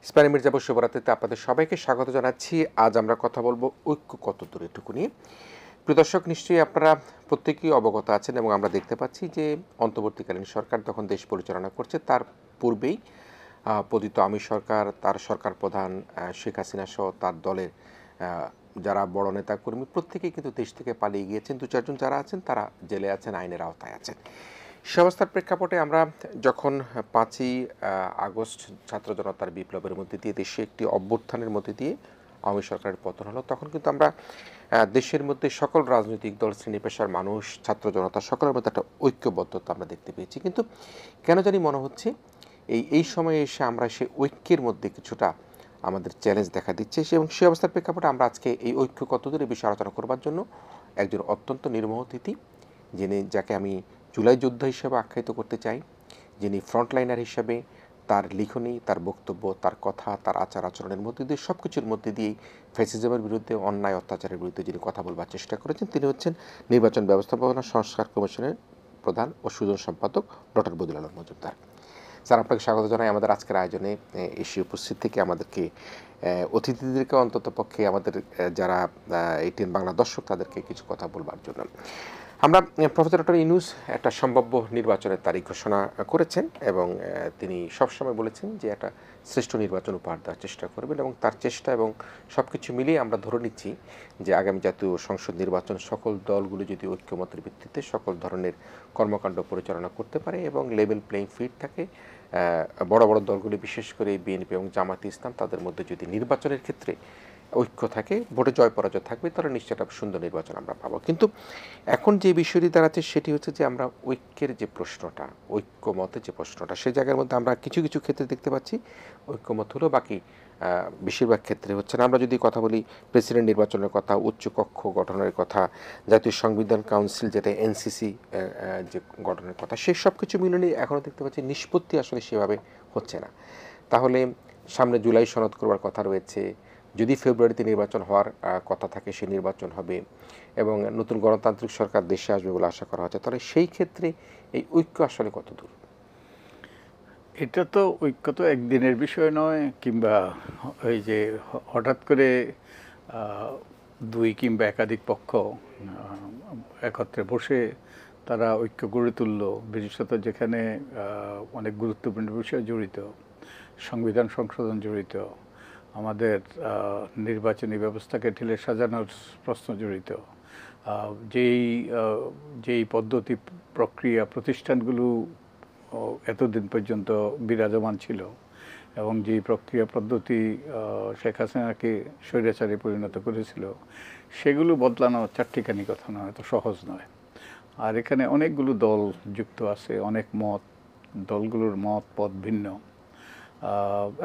স্প্যানে মির্জাপুর শুভরাত্রিতে আপনাদের সবাইকে স্বাগত জানাচ্ছি। আজ আমরা কথা বলবো ঐক্য কত দূর এটুকু নিয়ে। প্রিয় দর্শক, নিশ্চয়ই আপনারা প্রত্যেকেই অবগত আছেন এবং আমরা দেখতে পাচ্ছি যে অন্তর্বর্তীকালীন সরকার যখন দেশ পরিচালনা করছে তার পূর্বেই পতিত আওয়ামী সরকার, তার সরকার প্রধান শেখ হাসিনা সহ তার দলের যারা বড় নেতাকর্মী প্রত্যেকেই কিন্তু দেশ থেকে পালিয়ে গিয়েছেন। দু চারজন যারা আছেন তারা জেলে আছেন, আইনের আওতায় আছেন। সে অবস্থার প্রেক্ষাপটে আমরা যখন 5ই আগস্ট ছাত্র জনতার বিপ্লবের মধ্যে দিয়ে দেশে একটি অভ্যুত্থানের মধ্যে দিয়ে আওয়ামী সরকারের পতন হলো, তখন কিন্তু আমরা দেশের মধ্যে সকল রাজনৈতিক দল, শ্রেণী পেশার মানুষ, ছাত্র জনতা সকলের মধ্যে একটা ঐক্যবদ্ধতা আমরা দেখতে পেয়েছি। কিন্তু কেন জানি মনে হচ্ছে এই সময়ে এসে আমরা সে ঐক্যের মধ্যে কিছুটা আমাদের চ্যালেঞ্জ দেখা দিচ্ছে। এবং সে অবস্থার প্রেক্ষাপটে আমরা আজকে এই ঐক্য কতদূর এই বিষয়ে আলোচনা করবার জন্য একজন অত্যন্ত নির্মোহ অতিথি, যাকে আমি জুলাই যোদ্ধা হিসেবে আখ্যায়িত করতে চাই, যিনি ফ্রন্টলাইনার হিসেবে তার লিখনী, তার বক্তব্য, তার কথা, তার আচার আচরণের মধ্যে দিয়ে সব কিছুর মধ্যে দিয়েই ফ্যাসিজমের বিরুদ্ধে, অন্যায় অত্যাচারের বিরুদ্ধে যিনি কথা বলবার চেষ্টা করেছেন, তিনি হচ্ছেন নির্বাচন ব্যবস্থাপনা সংস্কার কমিশনের প্রধান ও সুজন সম্পাদক ডক্টর বদিউল আলম মজুমদার। স্যার, আপনাকে স্বাগত জানাই আমাদের আজকের আয়োজনে। এসে উপস্থিত থেকে আমাদেরকে অতিথিদেরকে অন্তত পক্ষে আমাদের যারা ATN বাংলা দর্শক তাদেরকে কিছু কথা বলবার জন্য। আমরা প্রফেসর ডক্টর ইউনূস একটা সম্ভাব্য নির্বাচনের তারিখ ঘোষণা করেছেন এবং তিনি সবসময় বলেছেন যে একটা শ্রেষ্ঠ নির্বাচন উপহার দেওয়ার চেষ্টা করবেন, এবং তার চেষ্টা এবং সব কিছু মিলিয়ে আমরা ধরে নিচ্ছি যে আগামী জাতীয় সংসদ নির্বাচন সকল দলগুলো যদি ঐক্যমতের ভিত্তিতে সকল ধরনের কর্মকাণ্ড পরিচালনা করতে পারে এবং লেভেল প্লেইং ফিল্ড থাকে, বড় বড় দলগুলি বিশেষ করে বিএনপি এবং জামায়াতে ইসলাম তাদের মধ্যে যদি নির্বাচনের ক্ষেত্রে ঐক্য থাকে, ভোটে জয় পরাজয় থাকবে, তাহলে নিশ্চয়ই একটা সুন্দর নির্বাচন আমরা পাবো। কিন্তু এখন যে বিষয়টি দাঁড়াচ্ছে সেটি হচ্ছে যে আমরা ঐক্যের যে প্রশ্নটা, ঐক্যমতের যে প্রশ্নটা, সেই জায়গার মধ্যে আমরা কিছু কিছু ক্ষেত্রে দেখতে পাচ্ছি ঐক্যমত হলেও বাকি বেশিরভাগ ক্ষেত্রে হচ্ছে না। আমরা যদি কথা বলি প্রেসিডেন্ট নির্বাচনের কথা, উচ্চ কক্ষ গঠনের কথা, জাতীয় সংবিধান কাউন্সিল যেটা NCC যে গঠনের কথা, সেই সব কিছু মিলনে এখনও দেখতে পাচ্ছি নিষ্পত্তি আসলে সেভাবে হচ্ছে না। তাহলে সামনে জুলাই সনদ করবার কথা রয়েছে, যদি ফেব্রুয়ারিতে নির্বাচন হওয়ার কথা থাকে সেই নির্বাচন হবে এবং নতুন গণতান্ত্রিক সরকার দেশে আসবে বলে আশা করা হচ্ছে, তাহলে সেই ক্ষেত্রে এই ঐক্য আসলে কত দূর? এটা তো ঐক্য তো একদিনের বিষয় নয়, কিংবা ওই যে হঠাৎ করে দুই কিংবা একাধিক পক্ষ একত্রে বসে তারা ঐক্য গড়ে তুলল, বিশেষত যেখানে অনেক গুরুত্বপূর্ণ বিষয় জড়িত, সংবিধান সংশোধন জড়িত, আমাদের নির্বাচনী ব্যবস্থাকে ঢেলে সাজানোর প্রশ্ন জড়িত, যেই যেই পদ্ধতি প্রক্রিয়া প্রতিষ্ঠানগুলো এতদিন পর্যন্ত বিরাজমান ছিল এবং যে প্রক্রিয়া পদ্ধতি শেখ হাসিনাকে স্বৈরাচারে পরিণত করেছিল, সেগুলো বদলানো চারটিখানি কথা নয়, এত সহজ নয়। আর এখানে অনেকগুলো দল যুক্ত আছে, অনেক মত, দলগুলোর মত পথ ভিন্ন,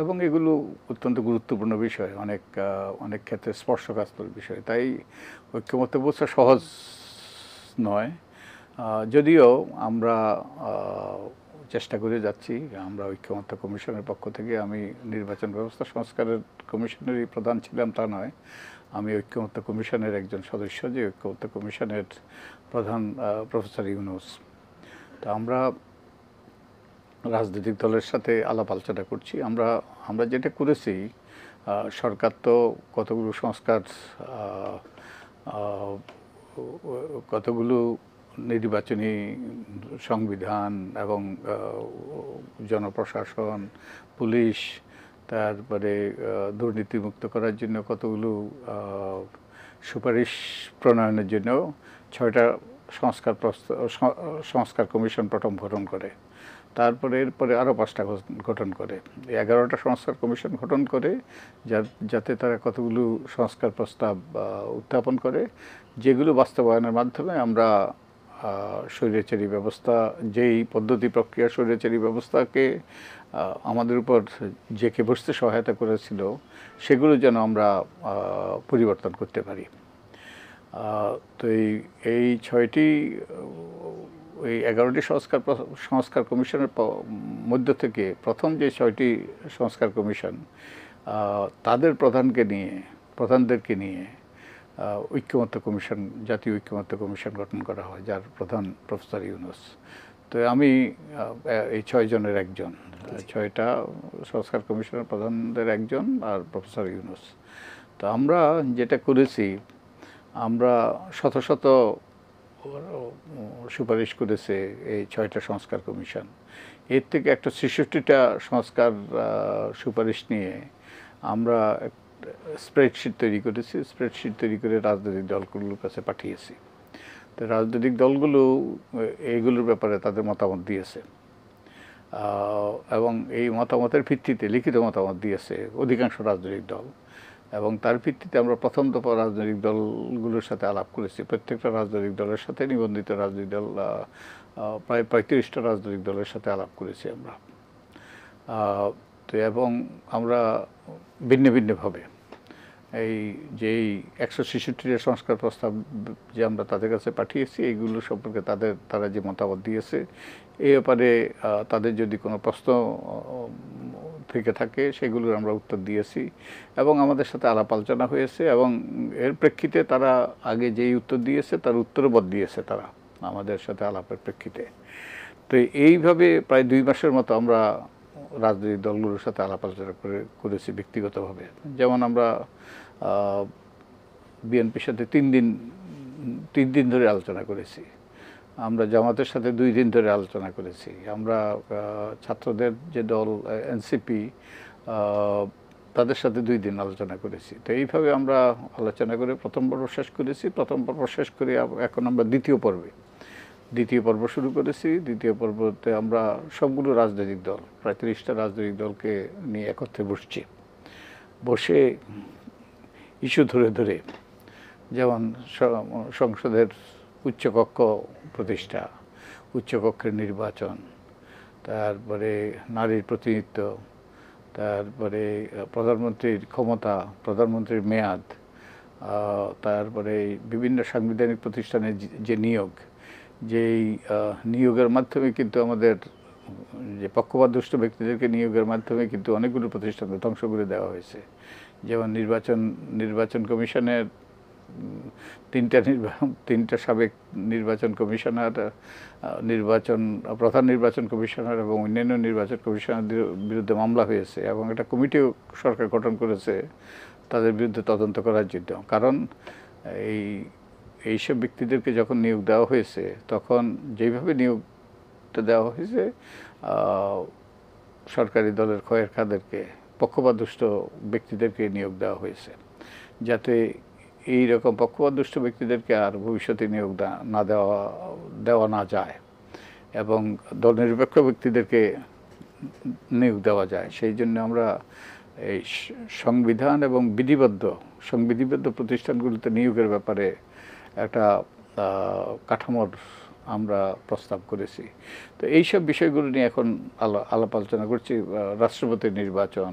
এবং এগুলো অত্যন্ত গুরুত্বপূর্ণ বিষয়, অনেক ক্ষেত্রে স্পর্শকাতর বিষয়। তাই ঐক্যমত্যে বোঝা সহজ নয়, যদিও আমরা চেষ্টা করে যাচ্ছি। আমরা ঐক্যমত্য কমিশনের পক্ষ থেকে, আমি নির্বাচন ব্যবস্থা সংস্কারের কমিশনেরই প্রধান ছিলাম তা নয়, আমি ঐক্যমত্য কমিশনের একজন সদস্য, যে ঐক্যমত্য কমিশনের প্রধান প্রফেসর ইউনূস। তা আমরা রাজনৈতিক দলের সাথে আলাপ আলোচনা করছি। আমরা যেটা করেছি, সরকার তো কতগুলো নির্বাচনী সংবিধান এবং জনপ্রশাসন, পুলিশ, তারপরে দুর্নীতিমুক্ত করার জন্য কতগুলো সুপারিশ প্রণয়নের জন্য 6টা সংস্কার কমিশন প্রথম গঠন করে, তারপরে এরপরে আরও 5টা গঠন করে, 11টা সংস্কার কমিশন গঠন করে, যাতে তারা কতগুলো সংস্কার প্রস্তাব উত্থাপন করে, যেগুলো বাস্তবায়নের মাধ্যমে আমরা স্বৈরাচারী ব্যবস্থা, যেই পদ্ধতি প্রক্রিয়া স্বৈরাচারী ব্যবস্থাকে আমাদের উপর জেঁকে বসতে সহায়তা করেছিল, সেগুলো যেন আমরা পরিবর্তন করতে পারি। তো এই 6টি, ওই 11টি সংস্কার কমিশনের মধ্য থেকে প্রথম যে 6টি সংস্কার কমিশন, তাদের প্রধানদেরকে নিয়ে ঐক্যমত্য কমিশন, জাতীয় ঐক্যমত্য কমিশন গঠন করা হয়, যার প্রধান প্রফেসর ইউনূস। তো আমি এই 6 জনের একজন, 6টা সংস্কার কমিশনের প্রধানদের একজন আর প্রফেসর ইউনূস। তো আমরা যেটা করেছি, আমরা শত শত সুপারিশ করেছে এই 6টা সংস্কার কমিশন। এর থেকে 166টা সংস্কার সুপারিশ নিয়ে আমরা স্প্রেডশিট তৈরি করেছি। স্প্রেডশিট তৈরি করে রাজনৈতিক দলগুলোর কাছে পাঠিয়েছি। তো রাজনৈতিক দলগুলো এইগুলোর ব্যাপারে তাদের মতামত দিয়েছে, এবং এই মতামতের ভিত্তিতে লিখিত মতামত দিয়েছে অধিকাংশ রাজনৈতিক দল, এবং তার ভিত্তিতে আমরা প্রথম দফা রাজনৈতিক দলগুলোর সাথে আলাপ করেছি। প্রত্যেকটা রাজনৈতিক দলের সাথে, নিবন্ধিত রাজনৈতিক দল প্রায় 35টা রাজনৈতিক দলের সাথে আলাপ করেছি আমরা। তো এবং আমরা ভিন্ন ভিন্নভাবে এই যেই 166টা সংস্কার প্রস্তাব যে আমরা তাদের কাছে পাঠিয়েছি, এইগুলো সম্পর্কে তারা যে মতামত দিয়েছে, এই ব্যাপারে তাদের যদি কোনো প্রশ্ন থেকে থাকে সেগুলোর আমরা উত্তর দিয়েছি, এবং আমাদের সাথে আলাপ আলোচনা হয়েছে, এবং এর প্রেক্ষিতে তারা আগে যেই উত্তর দিয়েছে তার উত্তরও দিয়েছে তারা আমাদের সাথে আলাপের প্রেক্ষিতে। তো এইভাবে প্রায় 2 মাসের মতো আমরা রাজনৈতিক দলগুলোর সাথে আলাপ আলোচনা করেছি ব্যক্তিগতভাবে। যেমন আমরা বিএনপির সাথে 3 দিন ধরে আলোচনা করেছি, আমরা জামাতের সাথে 2 দিন ধরে আলোচনা করেছি, আমরা ছাত্রদের যে দল এনসিপি তাদের সাথে 2 দিন আলোচনা করেছি। তো এইভাবে আমরা আলোচনা করে প্রথম পর্ব শেষ করেছি। প্রথম পর্ব শেষ করে এখন আমরা দ্বিতীয় পর্ব শুরু করেছি। দ্বিতীয় পর্বতে আমরা সবগুলো রাজনৈতিক দল, প্রায় 30টা রাজনৈতিক দলকে নিয়ে একত্রে বসে ইস্যু ধরে ধরে, যেমন সংসদের উচ্চকক্ষ প্রতিষ্ঠা, উচ্চকক্ষের নির্বাচন, তারপরে নারীর প্রতিনিধিত্ব, তারপরে প্রধানমন্ত্রীর ক্ষমতা, প্রধানমন্ত্রীর মেয়াদ, তারপরে বিভিন্ন সাংবিধানিক প্রতিষ্ঠানের যে নিয়োগ, যেই নিয়োগের মাধ্যমে কিন্তু আমাদের যে পক্ষপাতদুষ্ট ব্যক্তিদেরকে নিয়োগের মাধ্যমে কিন্তু অনেকগুলো প্রতিষ্ঠানকে ধ্বংস করে দেওয়া হয়েছে। যেমন নির্বাচন কমিশনের 3টা সাবেক নির্বাচন কমিশনার, প্রধান নির্বাচন কমিশনার এবং অন্যান্য নির্বাচন কমিশনারদের বিরুদ্ধে মামলা হয়েছে, এবং একটা কমিটিও সরকার গঠন করেছে তাদের বিরুদ্ধে তদন্ত করার জন্য। কারণ এইসব ব্যক্তিদেরকে যখন নিয়োগ দেওয়া হয়েছে, তখন যেইভাবে নিয়োগটা দেওয়া হয়েছে, সরকারি দলের খয়ের খাদেরকে, পক্ষপাতদুষ্ট ব্যক্তিদেরকে নিয়োগ দেওয়া হয়েছে, যাতে এই রকম পক্ষপাতদুষ্ট ব্যক্তিদেরকে আর ভবিষ্যতে নিয়োগ না দেওয়া না যায়, এবং দল নিরপেক্ষ ব্যক্তিদেরকে নিয়োগ দেওয়া যায়। সেই জন্য আমরা এই সংবিধান এবং সংবিধিবদ্ধ প্রতিষ্ঠানগুলোতে নিয়োগের ব্যাপারে একটা কাঠামোর আমরা প্রস্তাব করেছি। তো এইসব বিষয়গুলো নিয়ে এখন আলাপ আলোচনা করছি। রাষ্ট্রপতির নির্বাচন,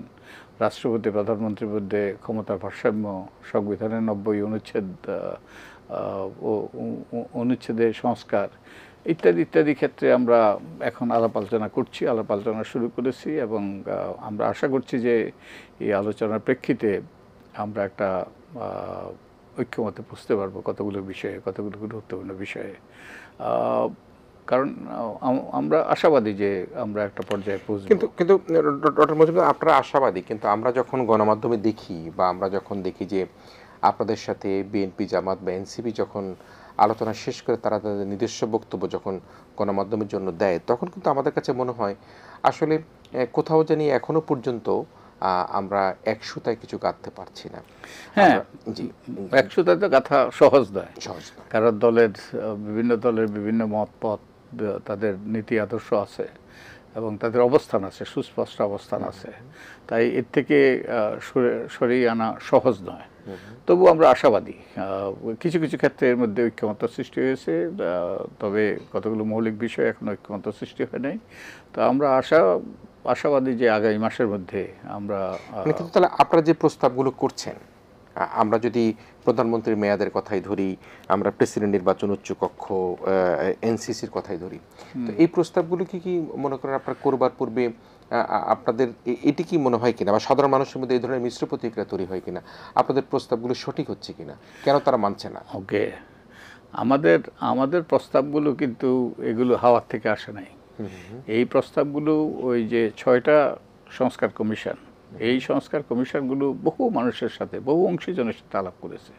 রাষ্ট্রপতি প্রধানমন্ত্রীর মধ্যে ক্ষমতার ভারসাম্য, সংবিধানের 90 অনুচ্ছেদের সংস্কার ইত্যাদি ক্ষেত্রে আমরা এখন আলাপ আলোচনা করছি, আলাপ আলোচনা শুরু করেছি, এবং আমরা আশা করছি যে এই আলোচনার প্রেক্ষিতে আমরা একটা ঐক্যমতে বুঝতে পারবো কতগুলো গুরুত্বপূর্ণ বিষয়ে। কারণ আমরা আশাবাদী যে আমরা একটা পর্যায়ে পৌঁছব। কিন্তু ডক্টর মজুমদার, আপনারা আশাবাদী, কিন্তু আমরা যখন গণমাধ্যমে দেখি বা আমরা যখন দেখি যে আপনাদের সাথে বিএনপি, জামাত বা এনসিপি যখন আলোচনা শেষ করে তারা তাদের নিজস্ব বক্তব্য যখন গণমাধ্যমের জন্য দেয়, তখন কিন্তু আমাদের কাছে মনে হয় আসলে কোথাও জানি এখনো পর্যন্ত আমরা এক সুতায় কিছু গাঁথতে পারছি না। হ্যাঁ, এক সুতায় তো গাঁথা সহজ নয়, কারণ বিভিন্ন দলের বিভিন্ন মত, তাদের নীতি আদর্শ আছে এবং তাদের অবস্থান আছে, সুস্পষ্ট অবস্থান আছে। তাই এর থেকে সরিয়ে আনা সহজ নয়। তবু আমরা আশাবাদী, কিছু ক্ষেত্রে এর মধ্যে ঐক্যমত্য সৃষ্টি হয়েছে, তবে কতগুলো মৌলিক বিষয় এখন ঐক্যমত্য সৃষ্টি হয় নাই। তো আমরা আশাবাদী যে আগামী মাসের মধ্যে আমরা। কিন্তু তাহলে আপনারা যে প্রস্তাবগুলো করছেন, আমরা যদি প্রধানমন্ত্রীর মেয়াদের কথাই ধরি, আমরা প্রেসিডেন্ট নির্বাচন, উচ্চকক্ষ, এনসিসির কথাই ধরি, তো এই প্রস্তাবগুলো কি মনে করেন আপনারা করবার পূর্বে আপনাদের এটি কি মনে হয় কিনা, বা সাধারণ মানুষের মধ্যে এই ধরনের মিশ্র প্রতিক্রিয়া তৈরি হয় কিনা, আপনাদের প্রস্তাবগুলো সঠিক হচ্ছে কিনা, কেন তারা মানছে না? ওকে, আমাদের আমাদের প্রস্তাবগুলো কিন্তু এগুলো হাওয়ার থেকে আসে নাই। এই প্রস্তাবগুলো ওই যে 6টা সংস্কার কমিশন, এই সংস্কার কমিশনগুলো বহু মানুষের সাথে, বহু অংশীজনের সাথে আলাপ করেছে।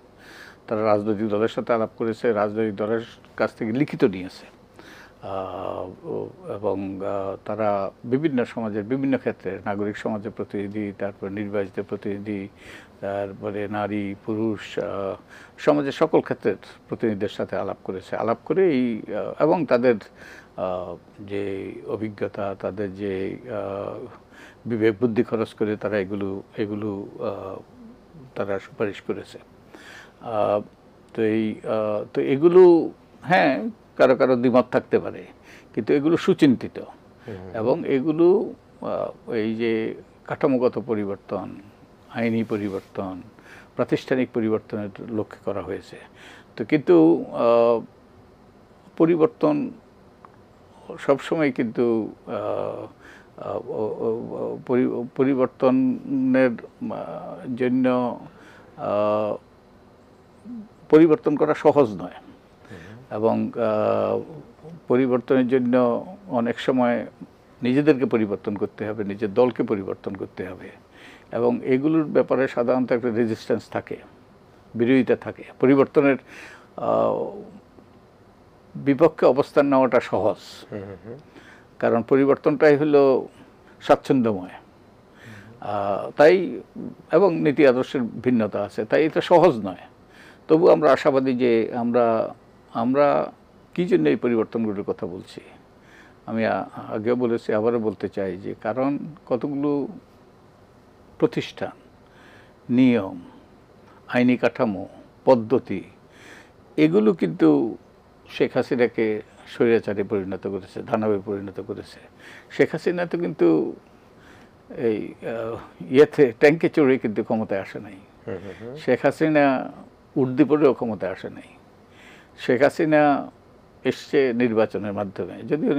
তারা রাজনৈতিক দলের সাথে আলাপ করেছে, রাজনৈতিক দলের কাছ থেকে লিখিত নিয়েছে, এবং তারা বিভিন্ন সমাজের বিভিন্ন ক্ষেত্রে, নাগরিক সমাজের প্রতিনিধি, তারপর নির্বাচিত প্রতিনিধি, তারপরে নারী পুরুষ, সমাজের সকল ক্ষেত্রের প্রতিনিধিদের সাথে আলাপ করেছে। আলাপ করে এই এবং তাদের যে অভিজ্ঞতা, তাদের যে বিবেক বুদ্ধি খরচ করে তারা এগুলো তারা সুপারিশ করেছে। তো এগুলো, হ্যাঁ, কারো কারো দ্বিমত থাকতে পারে, কিন্তু এগুলো সুচিন্তিত এবং এগুলো এই যে কাঠামোগত পরিবর্তন, আইনি পরিবর্তন, প্রাতিষ্ঠানিক পরিবর্তনের লক্ষ্যে করা হয়েছে। তো কিন্তু পরিবর্তন সবসময় কিন্তু পরিবর্তনের জন্য পরিবর্তন করা সহজ নয়, এবং পরিবর্তনের জন্য অনেক সময় নিজেদেরকে পরিবর্তন করতে হবে, নিজের দলকে পরিবর্তন করতে হবে, এবং এগুলোর ব্যাপারে সাধারণত একটা রেজিস্ট্যান্স থাকে, বিরোধিতা থাকে। পরিবর্তনের বিপক্ষে অবস্থান নেওয়াটা সহজ, কারণ পরিবর্তনটাই হলো স্বাচ্ছন্দ্যময়, তাই, এবং নীতি আদর্শের ভিন্নতা আছে, তাই এটা সহজ নয়। তবু আমরা আশাবাদী যে আমরা কী জন্য এই পরিবর্তনগুলোর কথা বলছি। আমি আগেও বলেছি, আবারও বলতে চাই যে কারণ কতগুলো প্রতিষ্ঠান, নিয়ম, আইনি কাঠামো, পদ্ধতি, এগুলো কিন্তু শেখ হাসিনাকে স্বৈরাচারে পরিণত করেছে, দানবে পরিণত করেছে। শেখ হাসিনা তো কিন্তু এই ট্যাঙ্কে চড়ে কিন্তু ক্ষমতায় আসে নাই। শেখ হাসিনা উর্দি পড়েও ক্ষমতায় আসে নাই। শেখ হাসিনা এসছে নির্বাচনের মাধ্যমে, যদিও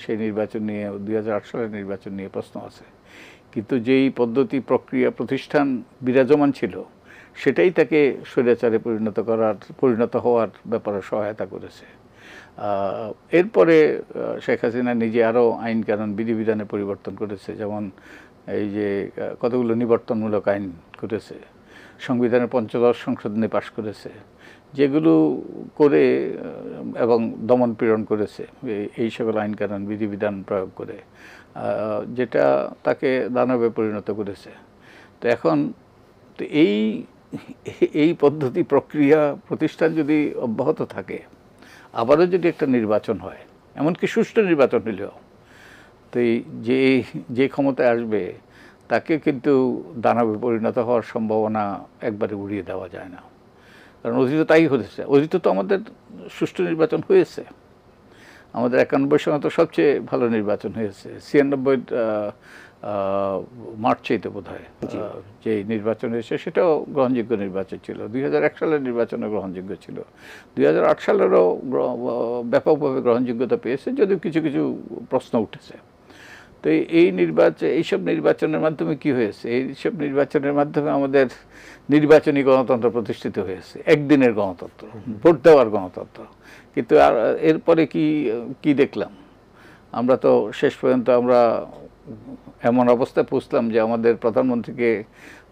সেই নির্বাচন নিয়ে 2008 সালের নির্বাচন নিয়ে প্রশ্ন আছে, কিন্তু যেই পদ্ধতি, প্রক্রিয়া, প্রতিষ্ঠান বিরাজমান ছিল, সেটাই তাকে স্বৈরাচারে পরিণত হওয়ার ব্যাপারে সহায়তা করেছে। এরপরে শেখ হাসিনা নিজে আরও আইন কানুন, বিধিবিধানে পরিবর্তন করেছে, যেমন এই যে কতগুলো নিবর্তনমূলক আইন করেছে, সংবিধানের ৫ম সংশোধনী পাশ করেছে, যেগুলো করে, এবং দমন পীড়ন করেছে এই সকল আইন কানুন, বিধিবিধান প্রয়োগ করে, যেটা তাকে দানবে পরিণত করেছে। তো এখন তো এই পদ্ধতি, প্রক্রিয়া, প্রতিষ্ঠান যদি অব্যাহত থাকে, আবারও যদি একটা নির্বাচন হয়, এমনকি সুষ্ঠু নির্বাচন হলেও, তো যে ক্ষমতায় আসবে তাকে কিন্তু দানবে পরিণত হওয়ার সম্ভাবনা একবারে উড়িয়ে দেওয়া যায় না। কারণ অতীত তাই হয়েছে। অতীত তো আমাদের সুষ্ঠু নির্বাচন হয়েছে, আমাদের 91 সনে তো সবচেয়ে ভালো নির্বাচন হয়েছে। 96 মার্চেই তো বোধ হয় যে নির্বাচন হয়েছে, সেটাও গ্রহণযোগ্য নির্বাচন ছিল। 2001 সালের নির্বাচনও গ্রহণযোগ্য ছিল। 2008 সালেরও ব্যাপকভাবে গ্রহণযোগ্যতা পেয়েছে, যদিও কিছু কিছু প্রশ্ন উঠেছে। তো এইসব নির্বাচনের মাধ্যমে কি হয়েছে? এইসব নির্বাচনের মাধ্যমে আমাদের নির্বাচনী গণতন্ত্র প্রতিষ্ঠিত হয়েছে, একদিনের গণতন্ত্র, ভোট দেওয়ার গণতন্ত্র। কিন্তু আর এরপরে কি দেখলাম আমরা? তো শেষ পর্যন্ত আমরা এমন অবস্থায় পৌঁছলাম যে আমাদের প্রধানমন্ত্রীকে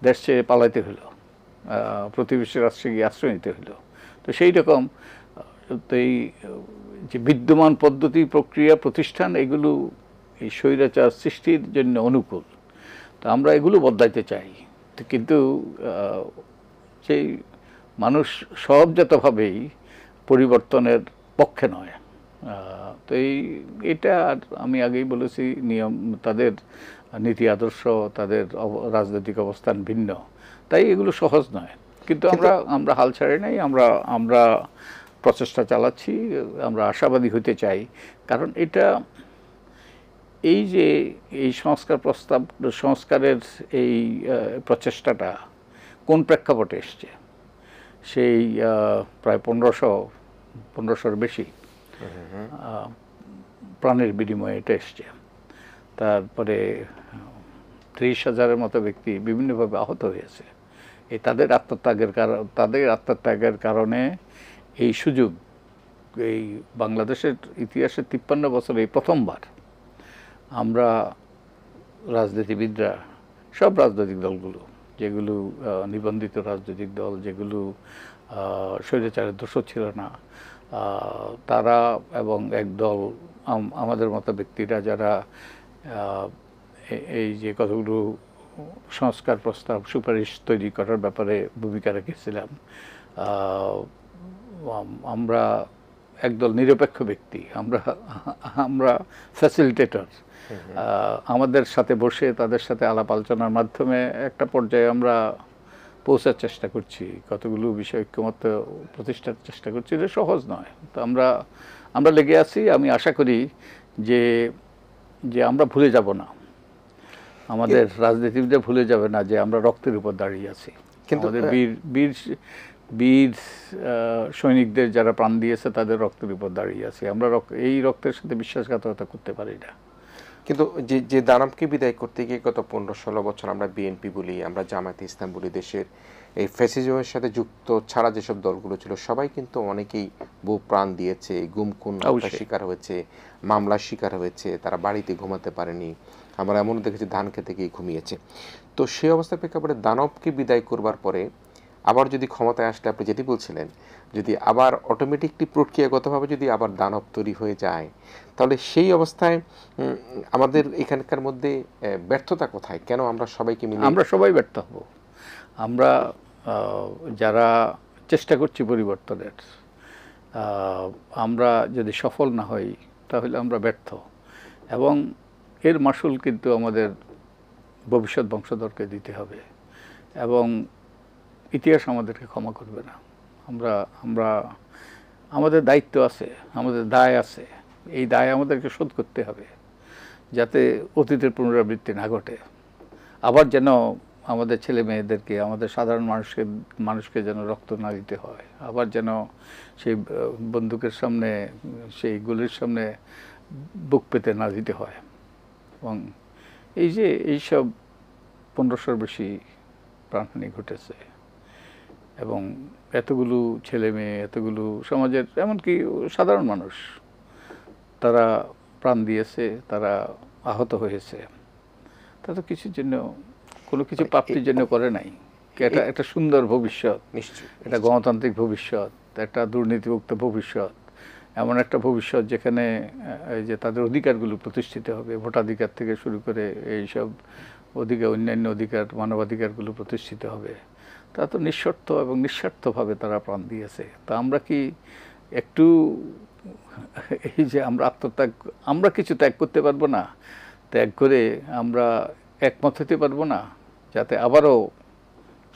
দেশ ছেড়ে পালাইতে হলো, প্রতিবেশী রাষ্ট্রে গিয়ে আশ্রয় নিতে হলো। তো সেই রকম তো এই যে বিদ্যমান পদ্ধতি, প্রক্রিয়া, প্রতিষ্ঠান, এগুলো এই স্বৈরাচার সৃষ্টির জন্য অনুকূল। তো আমরা এগুলো বদলাইতে চাই, কিন্তু সেই মানুষ সহজাতভাবেই পরিবর্তনের পক্ষে নয়। তো এটা আমি আগেই বলেছি, নিয়ম, তাদের নীতি আদর্শ, তাদের রাজনৈতিক অবস্থান ভিন্ন, তাই এগুলো সহজ নয়। কিন্তু আমরা হাল ছাড়ি নাই, আমরা প্রচেষ্টা চালাচ্ছি, আমরা আশাবাদী হতে চাই। কারণ এই যে এই সংস্কারের এই প্রচেষ্টাটা কোন প্রেক্ষাপটে এসছে, সেই প্রায় 1500-র বেশি প্রাণের বিনিময়ে এটা এসছে। তারপরে 30,000-এর মতো ব্যক্তি বিভিন্নভাবে আহত হয়েছে। তাদের আত্মত্যাগের কারণে এই সুযোগ এই বাংলাদেশের ইতিহাসে 53 বছরে এই প্রথমবার আমরা রাজনীতিবিদরা, সব রাজনৈতিক দলগুলো, যেগুলো নিবন্ধিত রাজনৈতিক দল, যেগুলো স্বৈরাচারের দোষর ছিল না, তারা এবং একদল আমাদের মতো ব্যক্তিরা যারা এই যে কতগুলো সংস্কার প্রস্তাব সুপারিশ তৈরি করার ব্যাপারে ভূমিকা রেখেছিলাম, আমরা একদল নিরপেক্ষ ব্যক্তি, আমরা ফ্যাসিলিটেটর, আমাদের সাথে বসে তাদের সাথে আলাপ আলোচনার মাধ্যমে একটা পর্যায়ে আমরা পৌঁছার চেষ্টা করছি, কতগুলো বিষয় ঐক্যমত্য প্রতিষ্ঠার চেষ্টা করছি। এটা সহজ নয়, তো আমরা লেগে আছি। আমি আশা করি যে যে আমরা ভুলে যাব না, আমাদের রাজনীতিবিদরা ভুলে যাবে না যে আমরা রক্তের উপর দাঁড়িয়ে আছি। কিন্তু আমাদের বীর সৈনিকদের যারা প্রাণ দিয়েছে তাদের রক্তের উপর দাঁড়িয়ে আছি আমরা। এই রক্তের সাথে বিশ্বাসঘাতকতা করতে পারি না। কিন্তু যে দানবকে বিদায় করতে গিয়ে গত 15-16 বছর আমরা বিএনপি বলি, আমরা জামায়াতে ইসলাম বলি, দেশের এই ফ্যাসিজমের সাথে যুক্ত ছাড়া যেসব দলগুলো ছিল সবাই কিন্তু অনেকেই বহু প্রাণ দিয়েছে, গুম খুন হত্যার শিকার হয়েছে, মামলার শিকার হয়েছে, তারা বাড়িতে ঘুমাতে পারেনি, আমরা এমনও দেখেছি ধান খেতে গিয়ে ঘুমিয়েছে। তো সেই অবস্থার প্রেক্ষাপটে দানবকে বিদায় করবার পরে আবার যদি ক্ষমতায় আসলে আপনি যেটি বলছিলেন, যদি আবার অটোমেটিকলি প্রক্রিয়াগতভাবে যদি আবার দানব তৈরি হয়ে যায়, তাহলে সেই অবস্থায় আমাদের এখানকার মধ্যে ব্যর্থতা কোথায়? কেন আমরা সবাইকে মিলে আমরা সবাই ব্যর্থ হব? আমরা যারা চেষ্টা করছি পরিবর্তনের, আমরা যদি সফল না হই তাহলে আমরা ব্যর্থ, এবং এর মাসুল কিন্তু আমাদের ভবিষ্যৎ বংশধরকে দিতে হবে, এবং ইতিহাস আমাদেরকে ক্ষমা করবে না। আমাদের দায়িত্ব আছে, আমাদের দায় আছে, এই দায় আমাদেরকে শোধ করতে হবে যাতে অতীতের পুনরাবৃত্তি না ঘটে। আবার যেন আমাদের ছেলে মেয়েদেরকে, আমাদের সাধারণ মানুষকে যেন রক্ত না দিতে হয়, আবার যেন সেই বন্দুকের সামনে, সেই গুলির সামনে বুক পেতে না দিতে হয়। এবং এই যে এইসব 1500-র বেশি প্রাণহানি ঘটেছে, এবং এতগুলো ছেলে মেয়ে, এতগুলো সমাজের, এমনকি সাধারণ মানুষ, তারা প্রাণ দিয়েছে, তারা আহত হয়েছে, তা তো কিছুর জন্য, কোনো কিছু প্রাপ্তির জন্য করে নাই। এটা একটা সুন্দর ভবিষ্যৎ, এটা গণতান্ত্রিক ভবিষ্যৎ, একটা দুর্নীতিমুক্ত ভবিষ্যৎ, এমন একটা ভবিষ্যৎ যেখানে এই যে তাদের অধিকারগুলো প্রতিষ্ঠিত হবে, ভোটাধিকার থেকে শুরু করে এইসব অধিকার, অন্যান্য অধিকার, মানবাধিকারগুলো প্রতিষ্ঠিত হবে। তা তো নিঃশর্ত এবং নিঃস্বার্থভাবে তারা প্রাণ দিয়েছে। তা আমরা কি একটু এই যে আমরা কিছু ত্যাগ করতে পারবো না? ত্যাগ করে আমরা একমত হতে পারবো না যাতে আবারও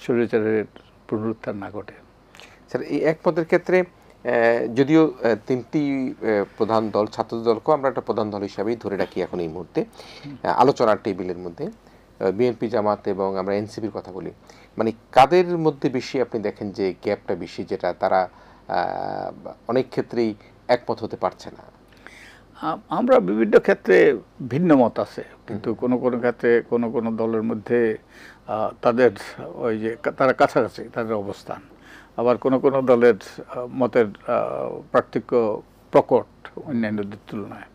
স্বৈরাচারের পুনরুত্থান না ঘটে? স্যার, এই একমতের ক্ষেত্রে যদিও তিনটি প্রধান দল, ছাত্র দলকেও আমরা একটা প্রধান দল হিসাবেই ধরে রাখি এখন এই মুহূর্তে আলোচনার টেবিলের মধ্যে, বিএনপি, জামাত এবং আমরা এনসিপির কথা বলি, মানে কাদের মধ্যে বেশি আপনি দেখেন যে গ্যাপটা বেশি, যেটা তারা অনেক ক্ষেত্রেই একমত হতে পারছে না? আমরা বিভিন্ন ক্ষেত্রে ভিন্ন মত আছে, কিন্তু কোনো কোনো ক্ষেত্রে কোনো কোনো দলের মধ্যে তাদের ওই যে তারা কাছাকাছি তাদের অবস্থান, আবার কোনো কোনো দলের মতের পার্থক্য প্রকট অন্যান্যদের তুলনায়।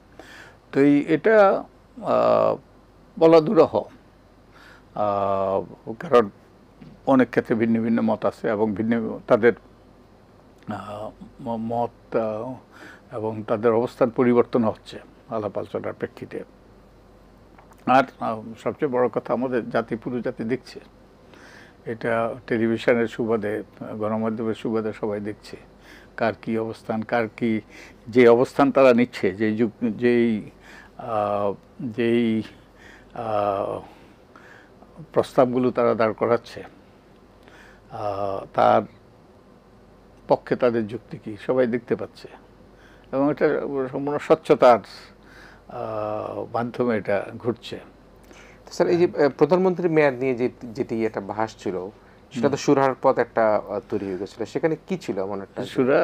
তো এটা বলা দুরূহ, কারণ অনেক ক্ষেত্রে ভিন্ন ভিন্ন মত আছে, এবং ভিন্ন তাদের মত এবং তাদের অবস্থান পরিবর্তন হচ্ছে আলাপ আলোচনার প্রেক্ষিতে। আর সবচেয়ে বড় কথা, আমাদের জাতি, পুরো জাতি দেখছে এটা, টেলিভিশনের সুবাদে, গণমাধ্যমের সুবাদে সবাই দেখছে কার কি অবস্থান, কার কি যে অবস্থান তারা নিচ্ছে, যেই প্রস্তাবগুলো তারা দাঁড় করাচ্ছে, তার পক্ষে তাদের যুক্তি কি সবাই দেখতে পাচ্ছে, এবং এটা সম্পূর্ণ স্বচ্ছতার মাধ্যমে এটা ঘটছে। স্যার, এই যে প্রধানমন্ত্রীর মেয়াদ নিয়ে যেটি একটা ভাস ছিল, সেটা তো সুরাহার পথ একটা তৈরি হয়ে গেছিল, সেখানে কি ছিল এমন একটা সুরা?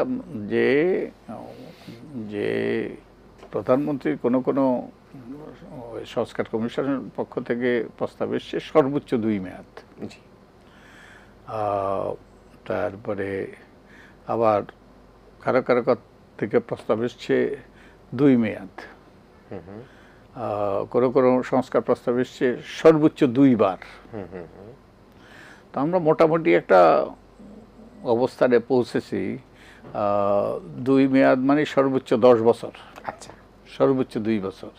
যে প্রধানমন্ত্রীর কোনো কোনো সংস্কার কমিশনের পক্ষ থেকে প্রস্তাব এসছে সর্বোচ্চ 2 মেয়াদ। তারপরে আবার কারো কারো থেকে প্রস্তাব এসছে 2 মেয়াদ, কোনো কোনো সংস্কার প্রস্তাব এসছে সর্বোচ্চ 2 বার। তো আমরা মোটামুটি একটা অবস্থানে পৌঁছেছি, 2 মেয়াদ মানে সর্বোচ্চ 10 বছর, আচ্ছা, সর্বোচ্চ 2 বছর।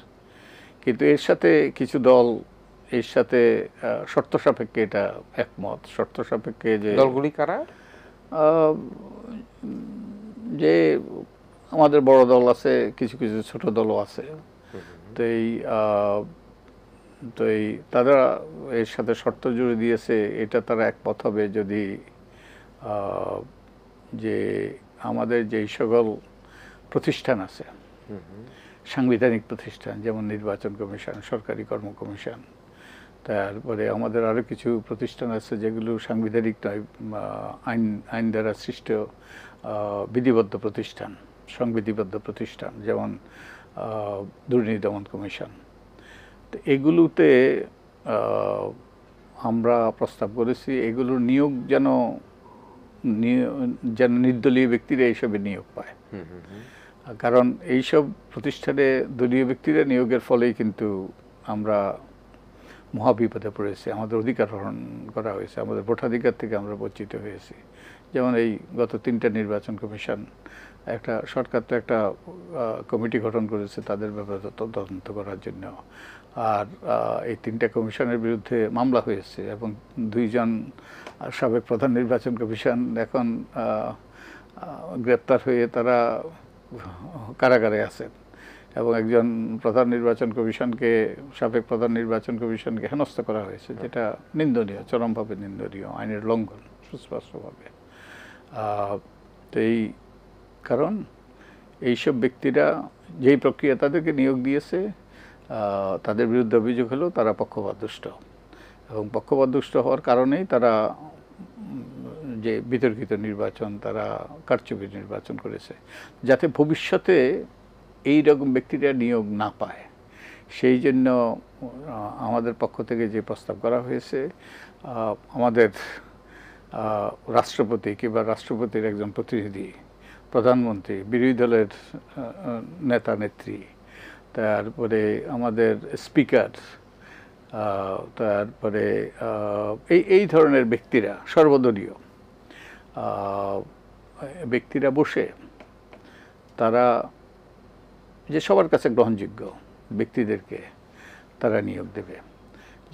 কিন্তু এর সাথে কিছু দল এর সাথে শর্ত সাপেক্ষে এটা একমত। শর্ত সাপেক্ষে যে দলগুলি কারা? যে আমাদের বড় দল আছে, কিছু কিছু ছোট দলও আছে। তো এই তারা এর সাথে শর্ত জুড়ে দিয়েছে, এটা তারা একমত হবে যদি যে আমাদের যেই সকল প্রতিষ্ঠান আছে, সাংবিধানিক প্রতিষ্ঠান, যেমন নির্বাচন কমিশন, সরকারি কর্ম কমিশন, তারপরে আমাদের আরও কিছু প্রতিষ্ঠান আছে যেগুলো সাংবিধানিক নয়, আইন দ্বারা সৃষ্ট বিধিবদ্ধ প্রতিষ্ঠান, সংবিধিবদ্ধ প্রতিষ্ঠান, যেমন দুর্নীতি দমন কমিশন। তো এগুলোতে আমরা প্রস্তাব করেছি এগুলোর নিয়োগ যেন নির্দলীয় ব্যক্তিরা এইসবে নিয়োগ পায়। কারণ এইসব প্রতিষ্ঠানে দলীয় ব্যক্তিরা নিয়োগের ফলেই কিন্তু আমরা মহাবিপদে পড়েছি, আমাদের অধিকার হরণ করা হয়েছে, আমাদের ভোটাধিকার থেকে আমরা বঞ্চিত হয়েছি। যেমন এই গত 3টা নির্বাচন কমিশন, একটা সরকার তো একটা কমিটি গঠন করেছে তাদের ব্যাপারে তদন্ত করার জন্য, আর এই 3টা কমিশনের বিরুদ্ধে মামলা হয়েছে এবং 2 জন সাবেক প্রধান নির্বাচন কমিশন এখন গ্রেপ্তার হয়ে তারা কারাগারে আছেন, এবং একজন প্রধান নির্বাচন কমিশনকে, সাবেক প্রধান নির্বাচন কমিশনকে হেনস্থা করা হয়েছে, যেটা নিন্দনীয়, চরমভাবে নিন্দনীয়, আইনের লঙ্ঘন সুস্পষ্টভাবে। তো এই কারণ এইসব ব্যক্তিরা যেই প্রক্রিয়া তাদেরকে নিয়োগ দিয়েছে, তাদের বিরুদ্ধে অভিযোগ হলো তারা পক্ষপাতদুষ্ট, এবং পক্ষপাতদুষ্ট হওয়ার কারণেই তারা যে বিতর্কিত নির্বাচন, তারা কারচুপির নির্বাচন করেছে, যাতে ভবিষ্যতে এই রকম ব্যক্তিরা নিয়োগ না পায়। সেই জন্য আমাদের পক্ষ থেকে যে প্রস্তাব করা হয়েছে, আমাদের রাষ্ট্রপতি কিংবা রাষ্ট্রপতির একজন প্রতিনিধি, প্রধানমন্ত্রী, বিরোধী দলের নেতা নেত্রী, তারপরে আমাদের স্পিকার, তারপরে এই ধরনের ব্যক্তিরা, সর্বদলীয় ব্যক্তিরা বসে তারা যে সবার কাছে গ্রহণযোগ্য ব্যক্তিদেরকে তারা নিয়োগ দেবে,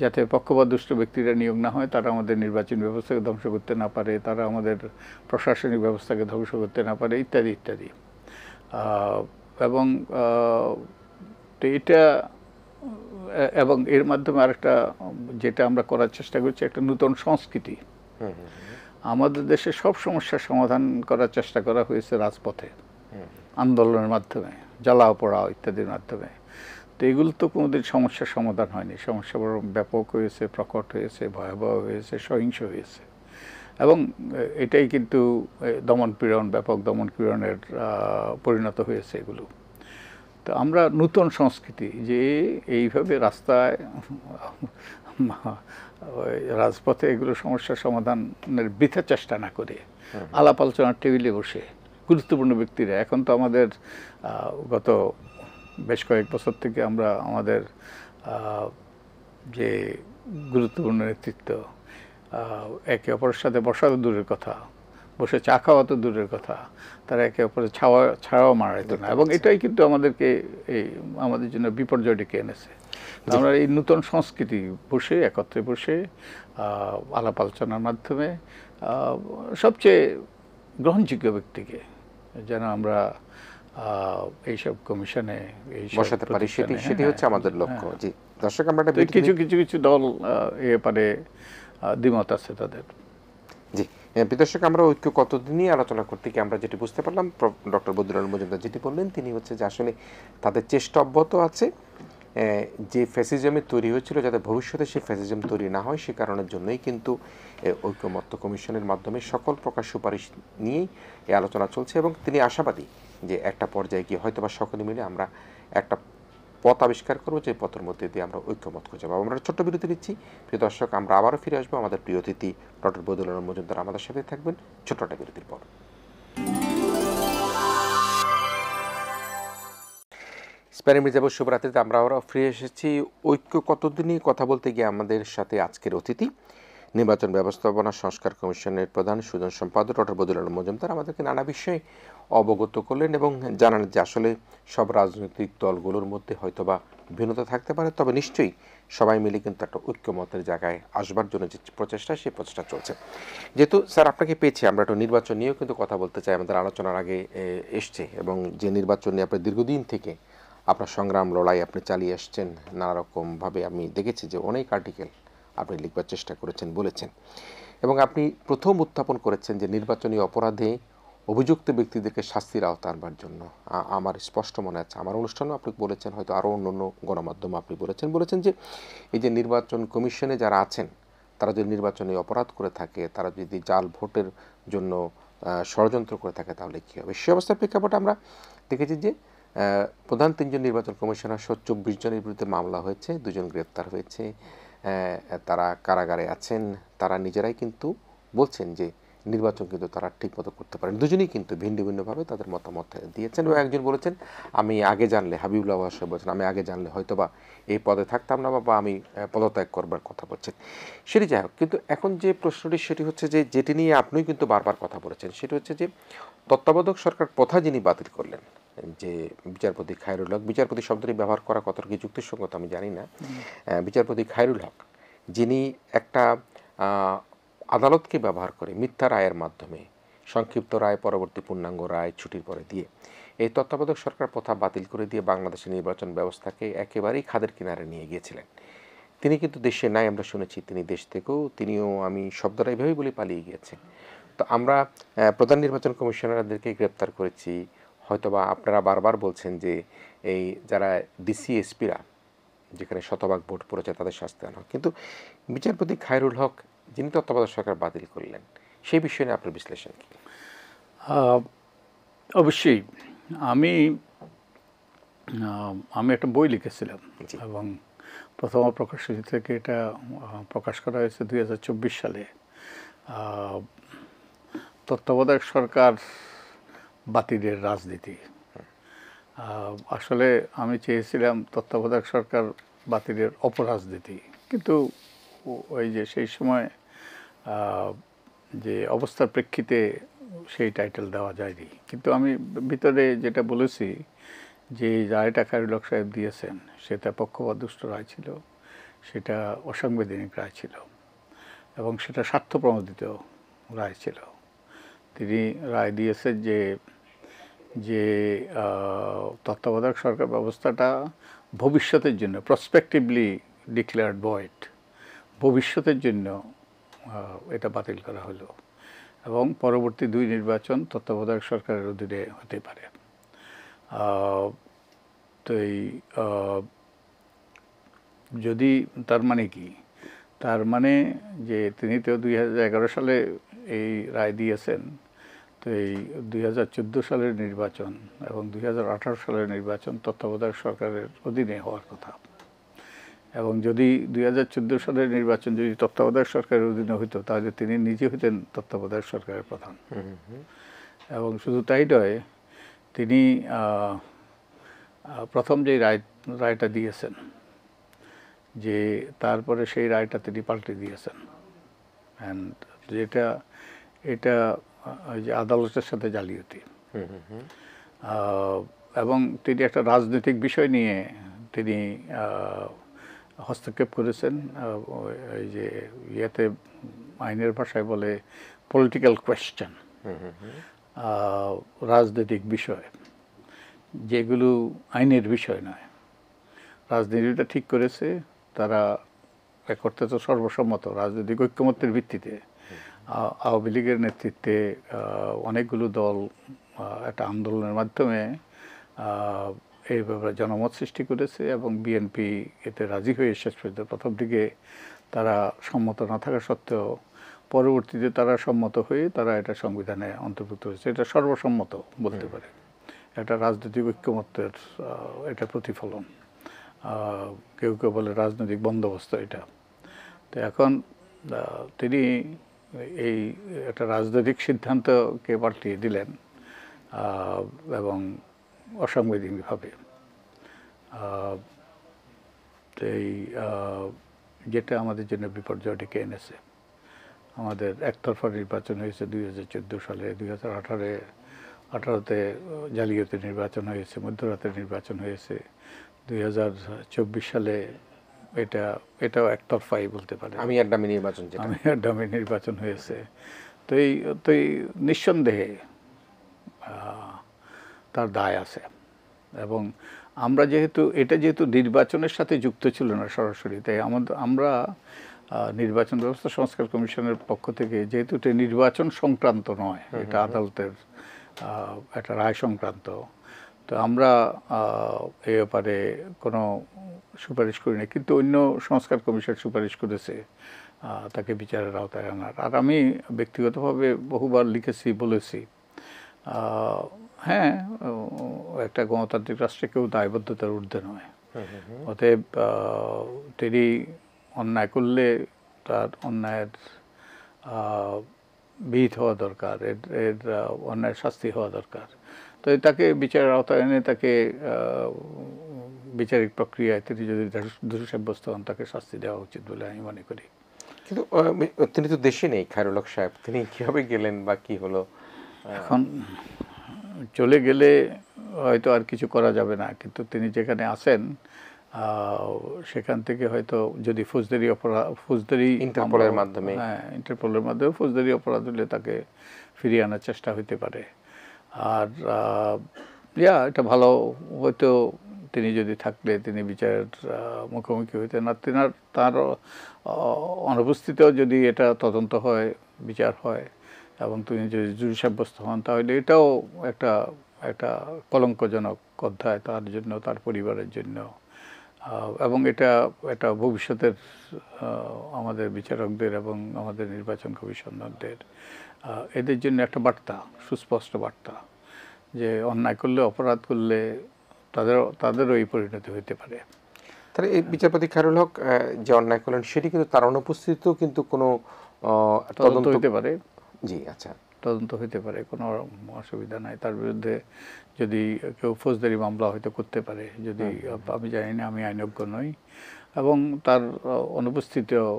যাতে পক্ষপাতদুষ্ট ব্যক্তিরা নিয়োগ না হয়, তারা আমাদের নির্বাচন ব্যবস্থাকে ধ্বংস করতে না পারে, তারা আমাদের প্রশাসনিক ব্যবস্থাকে ধ্বংস করতে না পারে, ইত্যাদি ইত্যাদি। এবং এটা, এবং এর মাধ্যমে আরেকটা যেটা আমরা করার চেষ্টা করছি, একটা নূতন সংস্কৃতি। আমাদের দেশে সব সমস্যার সমাধান করার চেষ্টা করা হয়েছে রাজপথে, আন্দোলনের মাধ্যমে, জ্বালাও পোড়াও ইত্যাদির মাধ্যমে। তো এগুলো তো কোনোদিন সমস্যার সমাধান হয়নি, সমস্যা বড় ব্যাপক হয়েছে, প্রকট হয়েছে, ভয়াবহ হয়েছে, সহিংস হয়েছে, এবং এটাই কিন্তু দমনপীড়ন, ব্যাপক দমনপীড়নের পরিণত হয়েছে এগুলো। তো আমরা নূতন সংস্কৃতি, যে এইভাবে রাস্তায়, রাজপথে এগুলো সমস্যার সমাধানের বৃথা চেষ্টা না করে আলাপ আলোচনার টেবিলে বসে গুরুত্বপূর্ণ ব্যক্তিরা, এখন তো আমাদের গত বেশ কয়েক বছর থেকে আমরা আমাদের যে গুরুত্বপূর্ণ নেতৃত্ব, একে অপরের সাথে বসা তো দূরের কথা, বসে চা খাওয়া তো দূরের কথা, তারা একে অপরের ছাড়াও মারাইতো না, এবং এটাই কিন্তু আমাদেরকে আমাদের জন্য বিপর্যয় ডেকে এনেছে। আমরা এই নূতন সংস্কৃতি বসে, একত্রে বসে আলাপ আলোচনার মাধ্যমে সবচেয়ে গ্রহণযোগ্য ব্যক্তিকে যেন আমরা এইসব কমিশনে বসাতে পারি, সেটি হচ্ছে আমাদের লক্ষ্য। জি দর্শক, আমরা কিছু কিছু কিছু দল এ ব্যাপারে দ্বিমত আছে তাদের। জি দর্শক, আমরা ঐক্য কতদিন নিয়ে আলোচনা করতে গিয়ে আমরা যেটি বুঝতে পারলাম, ডক্টর বদিউল আলম মজুমদার যেটি বললেন, তিনি হচ্ছে যে আসলে তাদের চেষ্টা অব্যাহত আছে, যে ফ্যাসিজমের তৈরি হয়েছিল যাতে ভবিষ্যতে সেই ফ্যাসিজম তৈরি না হয়, সে কারণের জন্যই কিন্তু ঐক্যমত্য কমিশনের মাধ্যমে সকল প্রকার সুপারিশ নিয়েই এই আলোচনা চলছে, এবং তিনি আশাবাদী যে একটা পর্যায়ে গিয়ে হয়তো বা সকলে মিলে আমরা একটা পথ আবিষ্কার করবো, যে পথের মধ্যে দিয়ে আমরা ঐক্যমত খুঁজে পাবো। আমরা ছোট্ট বিরতি নিচ্ছি, প্রিয় দর্শক, আমরা আবারও ফিরে আসবো। আমাদের প্রিয় অতিথি ডক্টর বদিউল আলম মজুমদার আমাদের সাথে থাকবেন ছোট্ট একটা বিরতির পর। স্প্যারে মির্জাপুর শুভরাত্রিতে আমরা ফিরে এসেছি ঐক্য কতদিনই কথা বলতে গিয়ে আমাদের সাথে আজকের অতিথি নির্বাচন ব্যবস্থাপনা সংস্কার কমিশনের প্রধান সুজন সম্পাদক ডক্টর বদিউল আলম মজুমদার আমাদেরকে নানা বিষয়ে অবগত করলেন এবং জানান যে আসলে সব রাজনৈতিক দলগুলোর মধ্যে হয়তোবা ভিন্নতা থাকতে পারে, তবে নিশ্চয়ই সবাই মিলে কিন্তু একটা ঐক্যমতের জায়গায় আসবার জন্য যে প্রচেষ্টা, সেই প্রচেষ্টা চলছে। যেহেতু স্যার আপনাকে পেয়েছি, আমরা একটু নির্বাচন নিয়েও কিন্তু কথা বলতে চাই, আমাদের আলোচনার আগে এসছে, এবং যে নির্বাচন নিয়ে আপনার দীর্ঘদিন থেকে আপনার সংগ্রাম লড়াই আপনি চালিয়ে আসছেন নানা রকমভাবে, আমি দেখেছি যে অনেক আর্টিকেল আপনি লিখবার চেষ্টা করেছেন, বলেছেন, এবং আপনি প্রথম উত্থাপন করেছেন যে নির্বাচনী অপরাধে অভিযুক্ত ব্যক্তিদেরকে শাস্তির আওতায় আনবার জন্য। আমার স্পষ্ট মনে আছে, আমার অনুষ্ঠানেও আপনি বলেছেন, হয়তো আরও অন্য অন্য গণমাধ্যমে আপনি বলেছেন যে এই যে নির্বাচন কমিশনে যারা আছেন তারা যদি নির্বাচনী অপরাধ করে থাকে, তারা যদি জাল ভোটের জন্য ষড়যন্ত্র করে থাকে, তাহলে কী হবে। সে অবস্থার প্রেক্ষাপটে আমরা দেখেছি যে প্রধান 3 জন নির্বাচন কমিশনার 24 জনের বিরুদ্ধে মামলা হয়েছে, 2 জন গ্রেপ্তার হয়েছে, তারা কারাগারে আছেন। তারা নিজেরাই কিন্তু বলছেন যে নির্বাচন কিন্তু তারা ঠিকমতো করতে পারেন। দুজনেই কিন্তু ভিন্ন ভিন্নভাবে তাদের মতামত দিয়েছেন, এবং একজন বলেছেন আমি আগে জানলে, হাবিবুল্লাহ সাহেব বলছেন আমি আগে জানলে হয়তোবা এই পদে থাকতাম না, বা আমি পদত্যাগ করবার কথা বলছেন। সেটি যাই হোক, কিন্তু এখন যে প্রশ্নটি সেটি হচ্ছে যে যেটি নিয়ে আপনিও কিন্তু বারবার কথা বলেছেন, সেটি হচ্ছে যে তত্ত্বাবধায়ক সরকার প্রথা যিনি বাতিল করলেন, যে বিচারপতি খায়রুল হক, বিচারপতি শব্দটি ব্যবহার করা কতটা কি যুক্তিসঙ্গত আমি জানি না, বিচারপতি খায়রুল হক যিনি একটা আদালতকে ব্যবহার করে মিথ্যা রায়ের মাধ্যমে সংক্ষিপ্ত রায়, পরবর্তী পূর্ণাঙ্গ রায় ছুটির পরে দিয়ে এই তত্ত্বাবধায়ক সরকার প্রথা বাতিল করে দিয়ে বাংলাদেশের নির্বাচন ব্যবস্থাকে একেবারেই খাদের কিনারে নিয়ে গিয়েছিলেন। তিনি কিন্তু দেশে নাই, আমরা শুনেছি তিনি দেশ থেকেও, তিনিও আমি শব্দটা এভাবেই বলে পালিয়ে গিয়েছে। তো আমরা প্রধান নির্বাচন কমিশনারদেরকে গ্রেপ্তার করেছি, হয়তোবা আপনারা বারবার বলছেন যে এই যারা ডিসি এসপিরা যেখানে শতভাগ ভোট পড়েছে তাদের শাস্তি আনা, কিন্তু বিচারপতি খায়রুল হক যিনি তত্ত্বাবধায়ক সরকার বাতিল করলেন, সেই বিষয়ে নিয়ে আপনার বিশ্লেষণ কি? অবশ্যই আমি আমি একটা বই লিখেছিলাম এবং প্রথম প্রকাশিত থেকে এটা প্রকাশ করা হয়েছে 2024 সালে। তত্ত্বাবধায়ক সরকার বাতিলের রাজনীতি। আসলে আমি চেয়েছিলাম তত্ত্বাবধায়ক সরকার বাতিলের অপরাজনীতি, কিন্তু ওই যে সেই সময় যে অবস্থার প্রেক্ষিতে সেই টাইটেল দেওয়া যায়নি। কিন্তু আমি ভিতরে যেটা বলেছি যে রায়টা খায়রুল হক সাহেব দিয়েছেন সেটা পক্ষপাতদুষ্ট রায় ছিল, সেটা অসাংবিধানিক রায় ছিল, এবং সেটা স্বার্থপ্রণোদিত রায় ছিল। তিনি রায় দিয়েছেন যে যে তত্ত্বাবধায়ক সরকার ব্যবস্থাটা ভবিষ্যতের জন্য প্রসপেক্টিভলি ডিক্লেয়ার্ড ভয়েড, ভবিষ্যতের জন্য এটা বাতিল করা হলো, এবং পরবর্তী 2 নির্বাচন তত্ত্বাবধায়ক সরকারের অধীনে হতে পারে। তো এই যদি তার মানে কি, তার মানে যে তিনি তো 2011 সালে এই রায় দিয়েছেন, তো এই 2014 সালের নির্বাচন এবং 2018 সালের নির্বাচন তত্ত্বাবধায়ক সরকারের অধীনে হওয়ার কথা, এবং যদি 2014 সালের নির্বাচন যদি তত্ত্বাবধায়ক সরকারের অধীনে হইতো তাহলে তিনি নিজে হইতেন তত্ত্বাবধায়ক সরকারের প্রধান। এবং শুধু তাই নয়, তিনি প্রথম যে রায়টা দিয়েছেন, যে তারপরে সেই রায়টা তিনি পাল্টে দিয়েছেন, অ্যান্ড এটা ওই যে আদালতের সাথে জালিয়াতি, এবং তিনি একটা রাজনৈতিক বিষয় নিয়ে তিনি হস্তক্ষেপ করেছেন। এই যে ইয়েতে আইনের ভাষায় বলে পলিটিক্যাল কোয়েশ্চেন, রাজনৈতিক বিষয় যেগুলো আইনের বিষয় নয়, রাজনীতিটা ঠিক করেছে তারা করতে তো সর্বসম্মত রাজনৈতিক ঐক্যমত্যের ভিত্তিতে। আওয়ামী লীগের নেতৃত্বে অনেকগুলো দল একটা আন্দোলনের মাধ্যমে এই ব্যাপারে জনমত সৃষ্টি করেছে, এবং বিএনপি এতে রাজি হয়ে শেষ পর্যন্ত প্রথম দিকে তারা সম্মত না থাকা সত্ত্বেও পরবর্তীতে তারা সম্মত হয়ে তারা এটা সংবিধানে অন্তর্ভুক্ত হয়েছে। এটা সর্বসম্মত বলতে পারে, একটা রাজনৈতিক ঐক্যমত্যের এটা প্রতিফলন। কেউ কেউ বলে রাজনৈতিক বন্দোবস্ত এটা। তো এখন তিনি এই একটা রাজনৈতিক সিদ্ধান্তকে পাল্টিয়ে দিলেন এবং অসাংবিধানিকভাবে। আহ, তো এই যেটা আমাদের জন্য বিপর্যয় ডেকে এনেছে। আমাদের একতরফা নির্বাচন হয়েছে 2014 সালে, 2018-তে জালিয়াতি নির্বাচন হয়েছে, মধ্যরাতের নির্বাচন হয়েছে, 2024 সালে এটাও একতরফাই বলতে পারে, আমি আর ডামি নির্বাচন যেটা। আমি আর ডামি নির্বাচন হয়েছে। তো এই নিঃসন্দেহে তার দায় আছে। এবং আমরা যেহেতু নির্বাচনের সাথে যুক্ত ছিল না সরাসরি, তাই আমরা নির্বাচন ব্যবস্থা সংস্কার কমিশনের পক্ষ থেকে, যেহেতু এটা নির্বাচন সংক্রান্ত নয়, এটা আদালতের একটা রায় সংক্রান্ত, তো আমরা এ ব্যাপারে কোনো সুপারিশ করি না। কিন্তু অন্য সংস্কার কমিশন সুপারিশ করেছে তাকে বিচারের আওতায় আনার। আর আমি ব্যক্তিগতভাবে বহুবার লিখেছি, বলেছি, হ্যাঁ, একটা গণতান্ত্রিক রাষ্ট্রে কেউ দায়বদ্ধতার ঊর্ধ্বে নয়। অতএব তিনি অন্যায় করলে তার অন্যায়ের বিহিত হওয়া দরকার, এর অন্যায়ের শাস্তি হওয়া দরকার। তো তাকে বিচারের আওতায় এনে তাকে বিচারিক প্রক্রিয়ায় তিনি যদি দোষী সাব্যস্ত হন, তাকে শাস্তি দেওয়া উচিত বলে আমি মনে করি। কিন্তু তিনি তো দেশে নেই খায়রুল হক সাহেব, তিনি কিভাবে গেলেন বা কি হলো? এখন চলে গেলে হয়তো আর কিছু করা যাবে না, কিন্তু তিনি যেখানে আছেন সেখান থেকে হয়তো যদি ফৌজদারি ইন্টারপোলের মাধ্যমে, হ্যাঁ, ইন্টারপোলের মাধ্যমে ফৌজদারি অপরাধ হলে তাকে ফিরিয়ে আনার চেষ্টা হইতে পারে। আর এটা ভালো হয়তো, তিনি যদি থাকলে তিনি বিচারের মুখোমুখি হইতেন। আর তার অনুপস্থিতিতেও যদি এটা তদন্ত হয়, বিচার হয়, এবং তিনি যদি দোষী সাব্যস্ত হন, তাহলে এটাও একটা একটা কলঙ্কজনক অধ্যায় তার জন্য, তার পরিবারের জন্য। এবং এটা ভবিষ্যতের আমাদের বিচারকদের এবং আমাদের নির্বাচন কমিশনারদের, এদের জন্য একটা বার্তা, সুস্পষ্ট বার্তা, যে অন্যায় করলে, অপরাধ করলে তাদেরও এই পরিণতি হইতে পারে। তাহলে এই বিচারপতি খায়রুল হক যে অন্যায় করলেন সেটি কিন্তু তার অনুপস্থিতিতেও কিন্তু কোনো তদন্ত হইতে পারে। জি, আচ্ছা, তদন্ত হইতে পারে, কোনো অসুবিধা নাই। তার বিরুদ্ধে যদি কেউ ফৌজদারি মামলা হয়তো করতে পারে, যদি, আমি জানি না, আমি আইনজ্ঞ নই। এবং তার অনুপস্থিতিতেও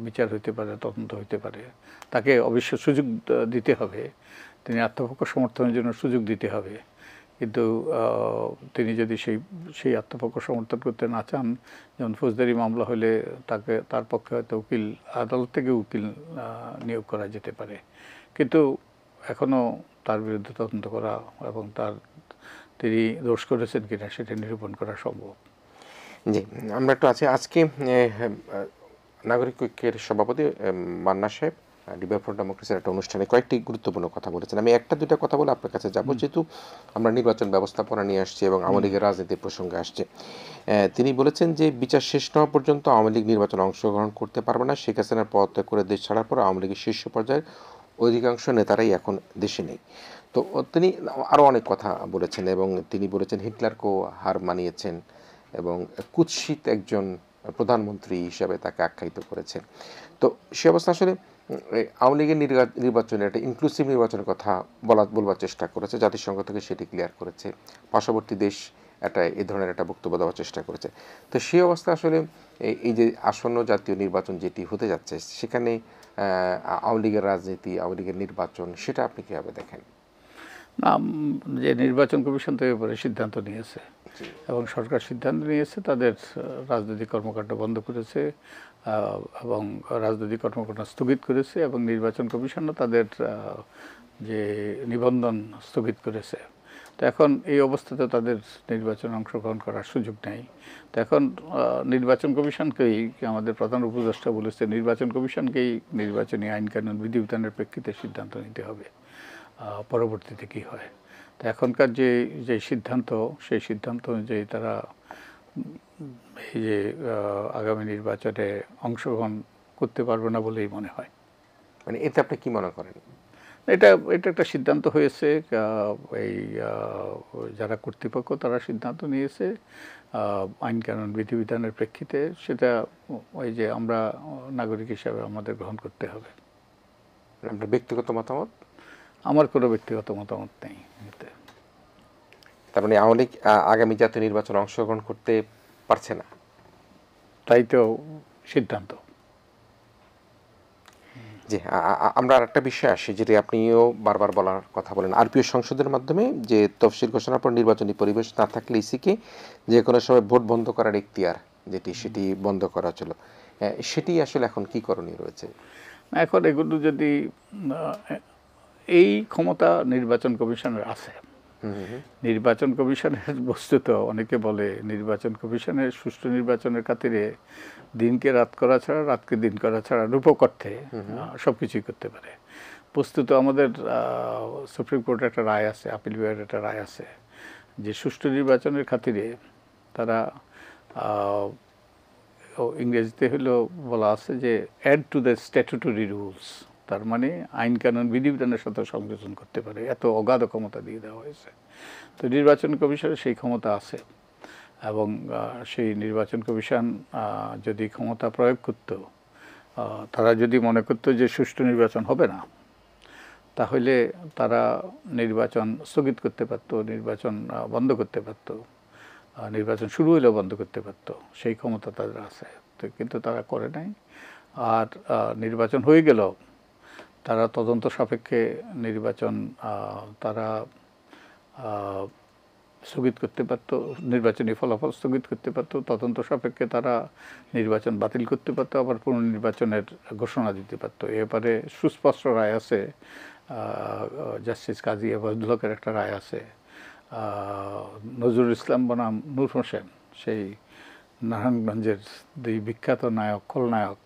বিচার হইতে পারে, তদন্ত হইতে পারে। তাকে অবশ্য সুযোগ দিতে হবে, তিনি আত্মপক্ষ সমর্থনের জন্য সুযোগ দিতে হবে। কিন্তু তিনি যদি সেই আত্মপক্ষ সমর্থন করতে না চান, যেমন ফৌজদারি মামলা হলে তার পক্ষে হয়তো আদালত থেকে উকিল নিয়োগ করা যেতে পারে। কিন্তু এখনও তার বিরুদ্ধে তদন্ত করা এবং তিনি দোষ করেছেন কিনা সেটা নিরূপণ করা সম্ভব। জি, আমরা একটু আজকে নাগরিক ঐক্যের সভাপতি মান্না সাহেব ডিবেট ফর ডেমোক্রেসির একটা অনুষ্ঠানে কয়েকটি গুরুত্বপূর্ণ কথা বলেছেন। আমি একটা দুইটা কথা বলে আপনার কাছে যাব, যেহেতু আমরা নির্বাচন ব্যবস্থাপনা নিয়ে আসছি এবং আওয়ামী লীগের রাজনীতির প্রসঙ্গে আসছে। তিনি বলেছেন যে বিচার শেষ না হওয়া পর্যন্ত আওয়ামী লীগ নির্বাচনে অংশগ্রহণ করতে পারবে না। শেখ হাসিনার পদত্যাগ করে দেশ ছাড়ার পর আওয়ামী লীগের শীর্ষ পর্যায়ের অধিকাংশ নেতারাই এখন দেশে নেই। তো তিনি আরও অনেক কথা বলেছেন এবং তিনি বলেছেন হিটলারকেও হার মানিয়েছেন এবং কুৎসিত একজন প্রধানমন্ত্রী হিসাবে তাকে আখ্যায়িত করেছেন। তো সে অবস্থা আসলে আওয়ামী লীগের নির্বাচনে একটা ইনক্লুসিভ নির্বাচনের কথা বলবার চেষ্টা করেছে, জাতিসংঘ থেকে সেটি ক্লিয়ার করেছে, পার্শ্ববর্তী দেশ এই ধরনের একটা বক্তব্য দেওয়ার চেষ্টা করেছে। তো সেই অবস্থা আসলে এই যে আসন্ন জাতীয় নির্বাচন যেটি হতে যাচ্ছে, সেখানে আওয়ামী লীগের রাজনীতি, আওয়ামী লীগের নির্বাচন, সেটা আপনি কীভাবে দেখেন? না, যে নির্বাচন কমিশন তো এবারে সিদ্ধান্ত নিয়েছে এবং সরকার সিদ্ধান্ত নিয়েছে, তাদের রাজনৈতিক কর্মকাণ্ড বন্ধ করেছে এবং রাজনৈতিক কর্মকাণ্ড স্থগিত করেছে, এবং নির্বাচন কমিশনও তাদের যে নিবন্ধন স্থগিত করেছে। তো এখন এই অবস্থাতে তাদের নির্বাচনে অংশগ্রহণ করার সুযোগ নেই। তো এখন নির্বাচন কমিশনকেই, আমাদের প্রধান উপদেষ্টা বলেছে, নির্বাচন কমিশনকেই নির্বাচনী আইন কানুন বিধিবিধানের প্রেক্ষিতে সিদ্ধান্ত নিতে হবে পরবর্তীতে কী হয়। তো এখনকার যে সিদ্ধান্ত, সেই সিদ্ধান্ত অনুযায়ী তারা এই যে আগামী নির্বাচনে অংশগ্রহণ করতে পারবে না বলেই মনে হয়। মানে এতে আপনি কি মনে করেন? এটা একটা সিদ্ধান্ত হয়েছে, এই যারা কর্তৃপক্ষ তারা সিদ্ধান্ত নিয়েছে আইন কানুন বিধিবিধানের প্রেক্ষিতে, সেটা ওই যে আমরা নাগরিক হিসাবে আমাদের গ্রহণ করতে হবে। আপনার ব্যক্তিগত মতামত? আমার কোনো ব্যক্তিগত মতামত নেই এতে। তার মানে আওয়ামী লীগ আগামী জাতীয় নির্বাচনে অংশগ্রহণ করতে পারছে না। তাই তো সিদ্ধান্ত। জি, আমরা আরেকটা বিষয় আসি, যেটি আপনিও বারবার বলার কথা বলেন, আরপিও সংসদের মাধ্যমে যে তফসিল ঘোষণার পর নির্বাচনী পরিবেশ না থাকলে ইসিকে যে কোনো সময় ভোট বন্ধ করার এখতিয়ার সেটি বন্ধ করা ছিল, সেটি আসলে এখন কি করণীয় রয়েছে? এখন এগুলো যদি এই ক্ষমতা নির্বাচন কমিশনের আছে। নির্বাচন কমিশনের বস্তুত অনেকে বলে নির্বাচন কমিশনের সুষ্ঠু নির্বাচনের খাতিরে দিনকে রাত করা ছাড়া, রাতকে দিন করা ছাড়া রূপকর্থে সব কিছুই করতে পারে। বস্তুত আমাদের সুপ্রিম কোর্টের একটা রায় আছে, আপিল বিভাগের একটা রায় আছে, যে সুষ্ঠু নির্বাচনের খাতিরে তারা ইংরেজিতে হলো বলা আছে যে add to the statutory rules, তার মানে আইন কানুন বিধিবিধানের সাথে সংযোজন করতে পারে, এত অগাধ ক্ষমতা দিয়ে দেওয়া হয়েছে। তো নির্বাচন কমিশনের সেই ক্ষমতা আছে, এবং সেই নির্বাচন কমিশন যদি ক্ষমতা প্রয়োগ করত, তারা যদি মনে করতো যে সুষ্ঠু নির্বাচন হবে না, তাহলে তারা নির্বাচন স্থগিত করতে পারত, নির্বাচন বন্ধ করতে পারত, নির্বাচন শুরু হলেও বন্ধ করতে পারত, সেই ক্ষমতা তাদের আছে। তো কিন্তু তারা করে নাই। আর নির্বাচন হয়ে গেল, তারা তদন্ত সাপেক্ষে নির্বাচন তারা স্থগিত করতে পারত, নির্বাচনী ফলাফল স্থগিত করতে পারত, তদন্ত সাপেক্ষে তারা নির্বাচন বাতিল করতে পারত, আবার পুনর্নির্বাচনের ঘোষণা দিতে পারত। এ ব্যাপারে সুস্পষ্ট রায় আছে, জাস্টিস কাজী আবাদুল হকের একটা রায় আছে, নজরুল ইসলাম বনাম নূর হোসেন, সেই নারায়ণগঞ্জের দুই বিখ্যাত নায়ক, খলনায়ক,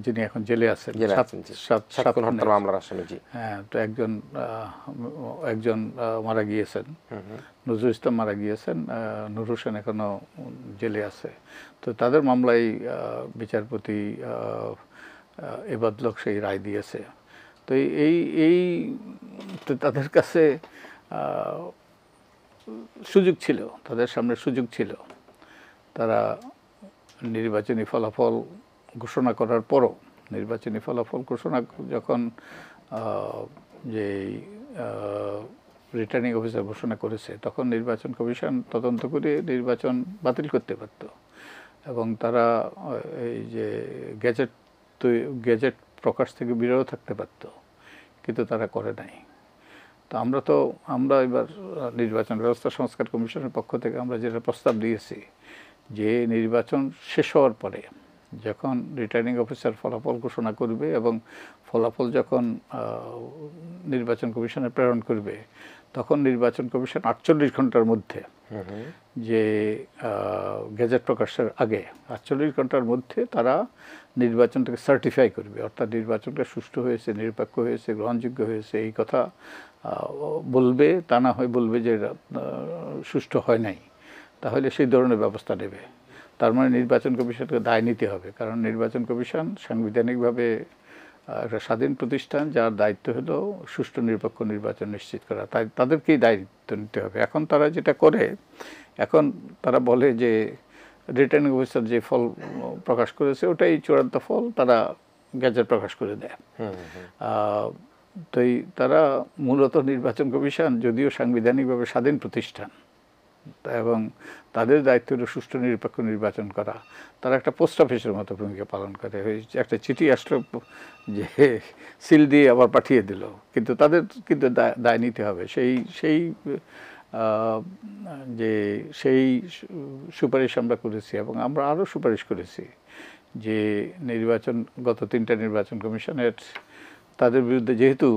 যিনি এখন জেলে আছেন, হ্যাঁ, তো একজন মারা গিয়েছেন, নজরুল ইসলাম মারা গিয়েছেন, নূর হোসেন এখনো জেলে আছে। তো তাদের মামলায় বিচারপতি এবাদলক সেই রায় দিয়েছে। তো এই তাদের কাছে সুযোগ ছিল, তাদের সামনে সুযোগ ছিল, তারা নির্বাচনী ফলাফল ঘোষণা করার পরও, নির্বাচনী ফলাফল ঘোষণা যখন যে রিটার্নিং অফিসার ঘোষণা করেছে, তখন নির্বাচন কমিশন তদন্ত করে নির্বাচন বাতিল করতে পারত, এবং তারা এই যে গেজেট প্রকাশ থেকে বিরত থাকতে পারত, কিন্তু তারা করে নাই। তো আমরা এবার নির্বাচন ব্যবস্থা সংস্কার কমিশনের পক্ষ থেকে আমরা যেটা প্রস্তাব দিয়েছি, যে নির্বাচন শেষ হওয়ার পরে যখন রিটার্নিং অফিসার ফলাফল ঘোষণা করবে এবং ফলাফল যখন নির্বাচন কমিশনে প্রেরণ করবে, তখন নির্বাচন কমিশন 48 ঘন্টার মধ্যে, যে গেজেট প্রকাশের আগে 48 ঘন্টার মধ্যে তারা নির্বাচনটাকে সার্টিফাই করবে, অর্থাৎ নির্বাচনটা সুষ্ঠু হয়েছে, নিরপেক্ষ হয়েছে, গ্রহণযোগ্য হয়েছে, এই কথা বলবে। তা না হয় বলবে যে সুষ্ঠু হয় নাই, তাহলে সেই ধরনের ব্যবস্থা নেবে। তার মানে নির্বাচন কমিশনকে দায় নিতে হবে, কারণ নির্বাচন কমিশন সাংবিধানিকভাবে একটা স্বাধীন প্রতিষ্ঠান, যার দায়িত্ব হলো সুষ্ঠু নিরপেক্ষ নির্বাচন নিশ্চিত করা, তাই তাদেরকেই দায়িত্ব নিতে হবে। এখন তারা যেটা করে, এখন তারা বলে যে রিটার্নিং অফিসার যে ফল প্রকাশ করেছে ওটাই চূড়ান্ত ফল, তারা গেজেট প্রকাশ করে দেয়। তো তারা মূলত নির্বাচন কমিশন যদিও সাংবিধানিকভাবে স্বাধীন প্রতিষ্ঠান এবং তাদের দায়িত্ব হলো সুষ্ঠু নিরপেক্ষ নির্বাচন করা, তারা একটা পোস্ট অফিসের মতো ভূমিকা পালন করে। একটা চিঠি আসলো, যে সিল দিয়ে আবার পাঠিয়ে দিল, কিন্তু তাদের কিন্তু দায় নিতে হবে। সেই সুপারিশ আমরা করেছি, এবং আমরা আরও সুপারিশ করেছি যে গত 3টা নির্বাচন কমিশনের, তাদের বিরুদ্ধে যেহেতু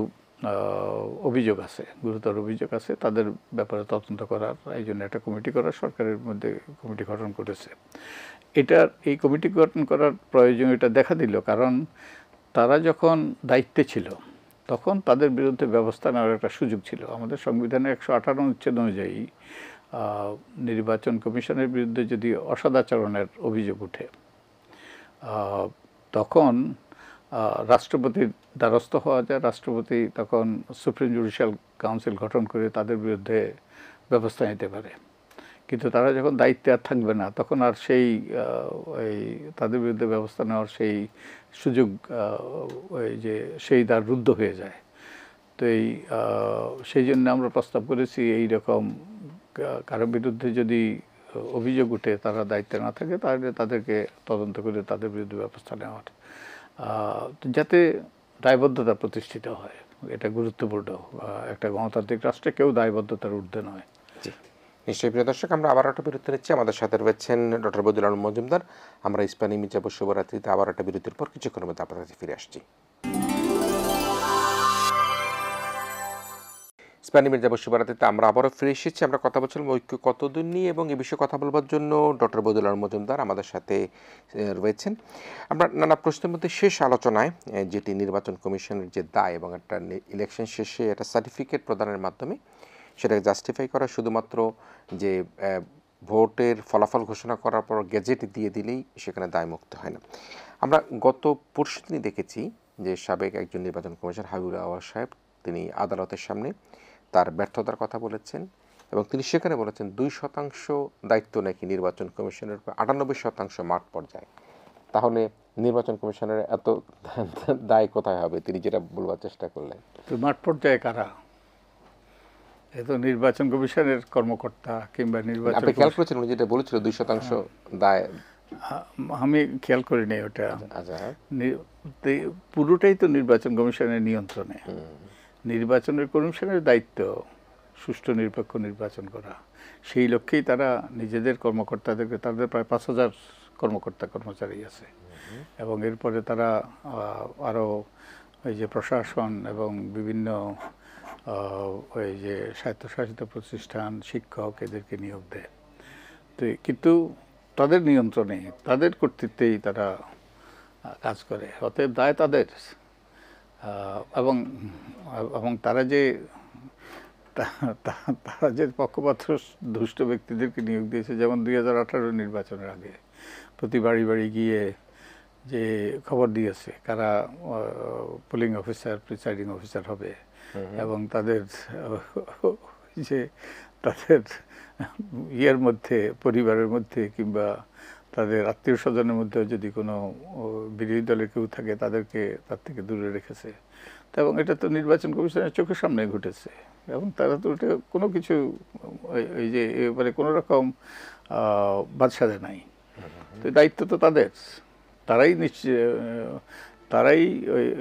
অভিযোগ আছে, গুরুতর অভিযোগ আছে, তাদের ব্যাপারে তদন্ত করার, এই জন্য একটা কমিটি করার, সরকারের মধ্যে কমিটি গঠন করেছে। এই কমিটি গঠন করার প্রয়োজনীয়তা দেখা দিল, কারণ তারা যখন দায়িত্বে ছিল তখন তাদের বিরুদ্ধে ব্যবস্থা নেওয়ার একটা সুযোগ ছিল। আমাদের সংবিধানের 158 অনুচ্ছেদ অনুযায়ী নির্বাচন কমিশনের বিরুদ্ধে যদি অসদাচরণের অভিযোগ ওঠে, তখন রাষ্ট্রপতির দ্বারস্থ হওয়া যায়। রাষ্ট্রপতি তখন সুপ্রিম জুডিশিয়াল কাউন্সিল গঠন করে তাদের বিরুদ্ধে ব্যবস্থা নিতে পারে। কিন্তু তারা যখন দায়িত্বে আর থাকবে না, তখন আর তাদের বিরুদ্ধে ব্যবস্থা নেওয়ার সেই সুযোগ, সেই দ্বার রুদ্ধ হয়ে যায়। তো সেই জন্য আমরা প্রস্তাব করেছি এই রকম কারো বিরুদ্ধে যদি অভিযোগ উঠে তারা দায়িত্বে না থাকে তাহলে তাদেরকে তদন্ত করে তাদের বিরুদ্ধে ব্যবস্থা নেওয়ার, যাতে দায়বদ্ধতা প্রতিষ্ঠিত হয়। এটা গুরুত্বপূর্ণ। একটা গণতান্ত্রিক রাষ্ট্রে কেউ দায়বদ্ধতার ঊর্ধ্বে নয়। নিশ্চয়ই প্রিয় দর্শক, আমরা আবার একটা বিরতি নিচ্ছি। আমাদের সাথে রয়েছেন ডক্টর বদিউল আলম মজুমদার। আমরা ইস্পানি মির্জাপুর শুভরাত্রিতে আবার একটা বিরতির পর কিছুক্ষণের মধ্যে আপনার কাছে ফিরে আসছি। ইস্পানি মির্জাপুর শুভরাত্রিতে আমরা আবারও ফিরে এসেছি। আমরা কথা বলছিলাম ঐক্য কতদূর নিয়ে, এবং এ বিষয়ে কথা বলবার জন্য ডক্টর বদিউল আলম মজুমদার আমাদের সাথে রয়েছেন। আমরা নানা প্রশ্নের মধ্যে শেষ আলোচনায় যেটি নির্বাচন কমিশনের যে দায় এবং একটা ইলেকশন শেষে একটা সার্টিফিকেট প্রদানের মাধ্যমে সেটাকে জাস্টিফাই করা, শুধুমাত্র যে ভোটের ফলাফল ঘোষণা করার পর গেজেট দিয়ে দিলেই সেখানে দায়মুক্ত হয় না। আমরা গত পরশুদিনই দেখেছি যে সাবেক একজন নির্বাচন কমিশনার হাবিবুল আওয়াল সাহেব তিনি আদালতের সামনে তার ব্যর্থতার কথা বলেছেন, এবং তিনি সেখানে বলেছেন 2% দায়িত্ব নাকি নির্বাচন কমিশনের উপর, 98% মাঠ পর্যায়ে। তাহলে নির্বাচন কমিশনের এত দায় কোথায় হবে, তিনি যেটা বলবার চেষ্টা করলেন। তো মাঠ পর্যায়ে কারা? এ তো নির্বাচন কমিশনের কর্মকর্তা কিংবা নির্বাচন। আপনি খেয়াল করেছেন উনি যেটা বলেছিল 2% দায়? আমি খেয়াল করিনি ওটা। আচ্ছা, পুরোটাই তো নির্বাচন কমিশনের নিয়ন্ত্রণে। নির্বাচনের কমিশনের দায়িত্ব সুষ্ঠু নিরপেক্ষ নির্বাচন করা। সেই লক্ষ্যেই তারা নিজেদের কর্মকর্তাদেরকে, তাদের প্রায় 5,000 কর্মকর্তা কর্মচারী আছে, এবং এরপরে তারা আরও ওই যে প্রশাসন এবং বিভিন্ন ওই যে স্বায়ত্তশাসিত প্রতিষ্ঠান, শিক্ষক, এদেরকে নিয়োগ দেয়। তো কিন্তু তাদের নিয়ন্ত্রণে, তাদের কর্তৃত্বেই তারা কাজ করে, অতএব দায় তাদের। এবং এবং তারা যে পক্ষপাত দুষ্ট ব্যক্তিদেরকে নিয়োগ দিয়েছে, যেমন 2018 নির্বাচনের আগে প্রতি বাড়ি বাড়ি গিয়ে যে খবর দিয়েছে কারা পোলিং অফিসার, প্রিসাইডিং অফিসার হবে, এবং তাদের ইয়ের মধ্যে, পরিবারের মধ্যে কিংবা তাদের আত্মীয় স্বজনের মধ্যে যদি কোনো বিরোধী দলের কেউ থাকে তাদেরকে তার থেকে দূরে রেখেছে। এবং এটা তো নির্বাচন কমিশনের চোখের সামনে ঘটেছে, এবং তারা তো ওটা কোনো কিছু এই যে এবারে কোনো রকম বাদসাধে নাই। তো দায়িত্ব তো তাদের, তারাই